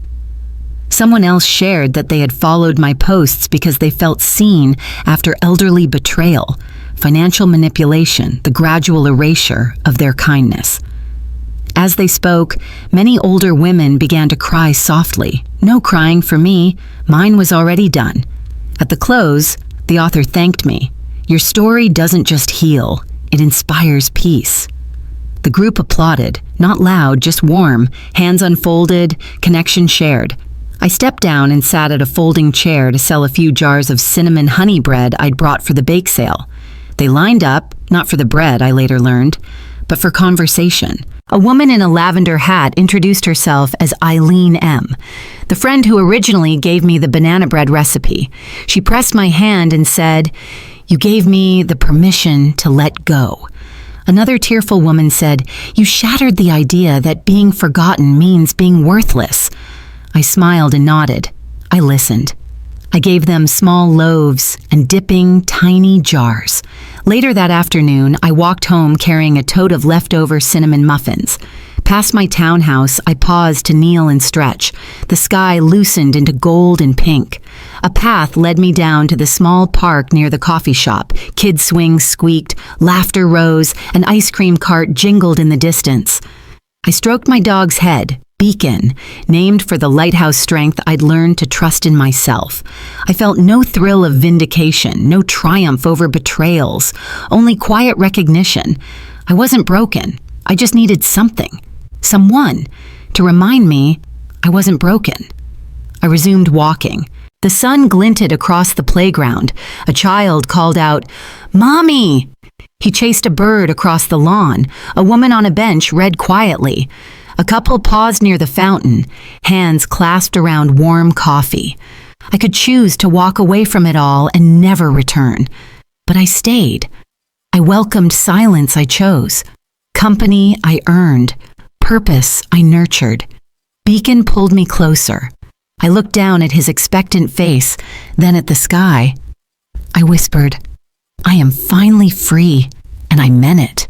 Someone else shared that they had followed my posts because they felt seen after elderly betrayal, financial manipulation, the gradual erasure of their kindness. As they spoke, many older women began to cry softly. No crying for me. Mine was already done. At the close, the author thanked me. Your story doesn't just heal, it inspires peace. The group applauded, not loud, just warm, hands unfolded, connection shared. I stepped down and sat at a folding chair to sell a few jars of cinnamon honey bread I'd brought for the bake sale. They lined up, not for the bread, I later learned, but for conversation. A woman in a lavender hat introduced herself as Eileen M., the friend who originally gave me the banana bread recipe. She pressed my hand and said, You gave me the permission to let go. Another tearful woman said, You shattered the idea that being forgotten means being worthless. I smiled and nodded. I listened. I gave them small loaves and dipping, tiny jars. Later that afternoon, I walked home carrying a tote of leftover cinnamon muffins. Past my townhouse, I paused to kneel and stretch. The sky loosened into gold and pink. A path led me down to the small park near the coffee shop. Kid swings squeaked, laughter rose, an ice cream cart jingled in the distance. I stroked my dog's head, Beacon, named for the lighthouse strength I'd learned to trust in myself. I felt no thrill of vindication, no triumph over betrayals, only quiet recognition. I wasn't broken. I just needed something, someone, to remind me I wasn't broken. I resumed walking. The sun glinted across the playground. A child called out, "Mommy!" He chased a bird across the lawn. A woman on a bench read quietly. A couple paused near the fountain, hands clasped around warm coffee. I could choose to walk away from it all and never return. But I stayed. I welcomed silence I chose. Company I earned. Purpose I nurtured. Beacon pulled me closer. I looked down at his expectant face, then at the sky. I whispered, I am finally free, and I meant it.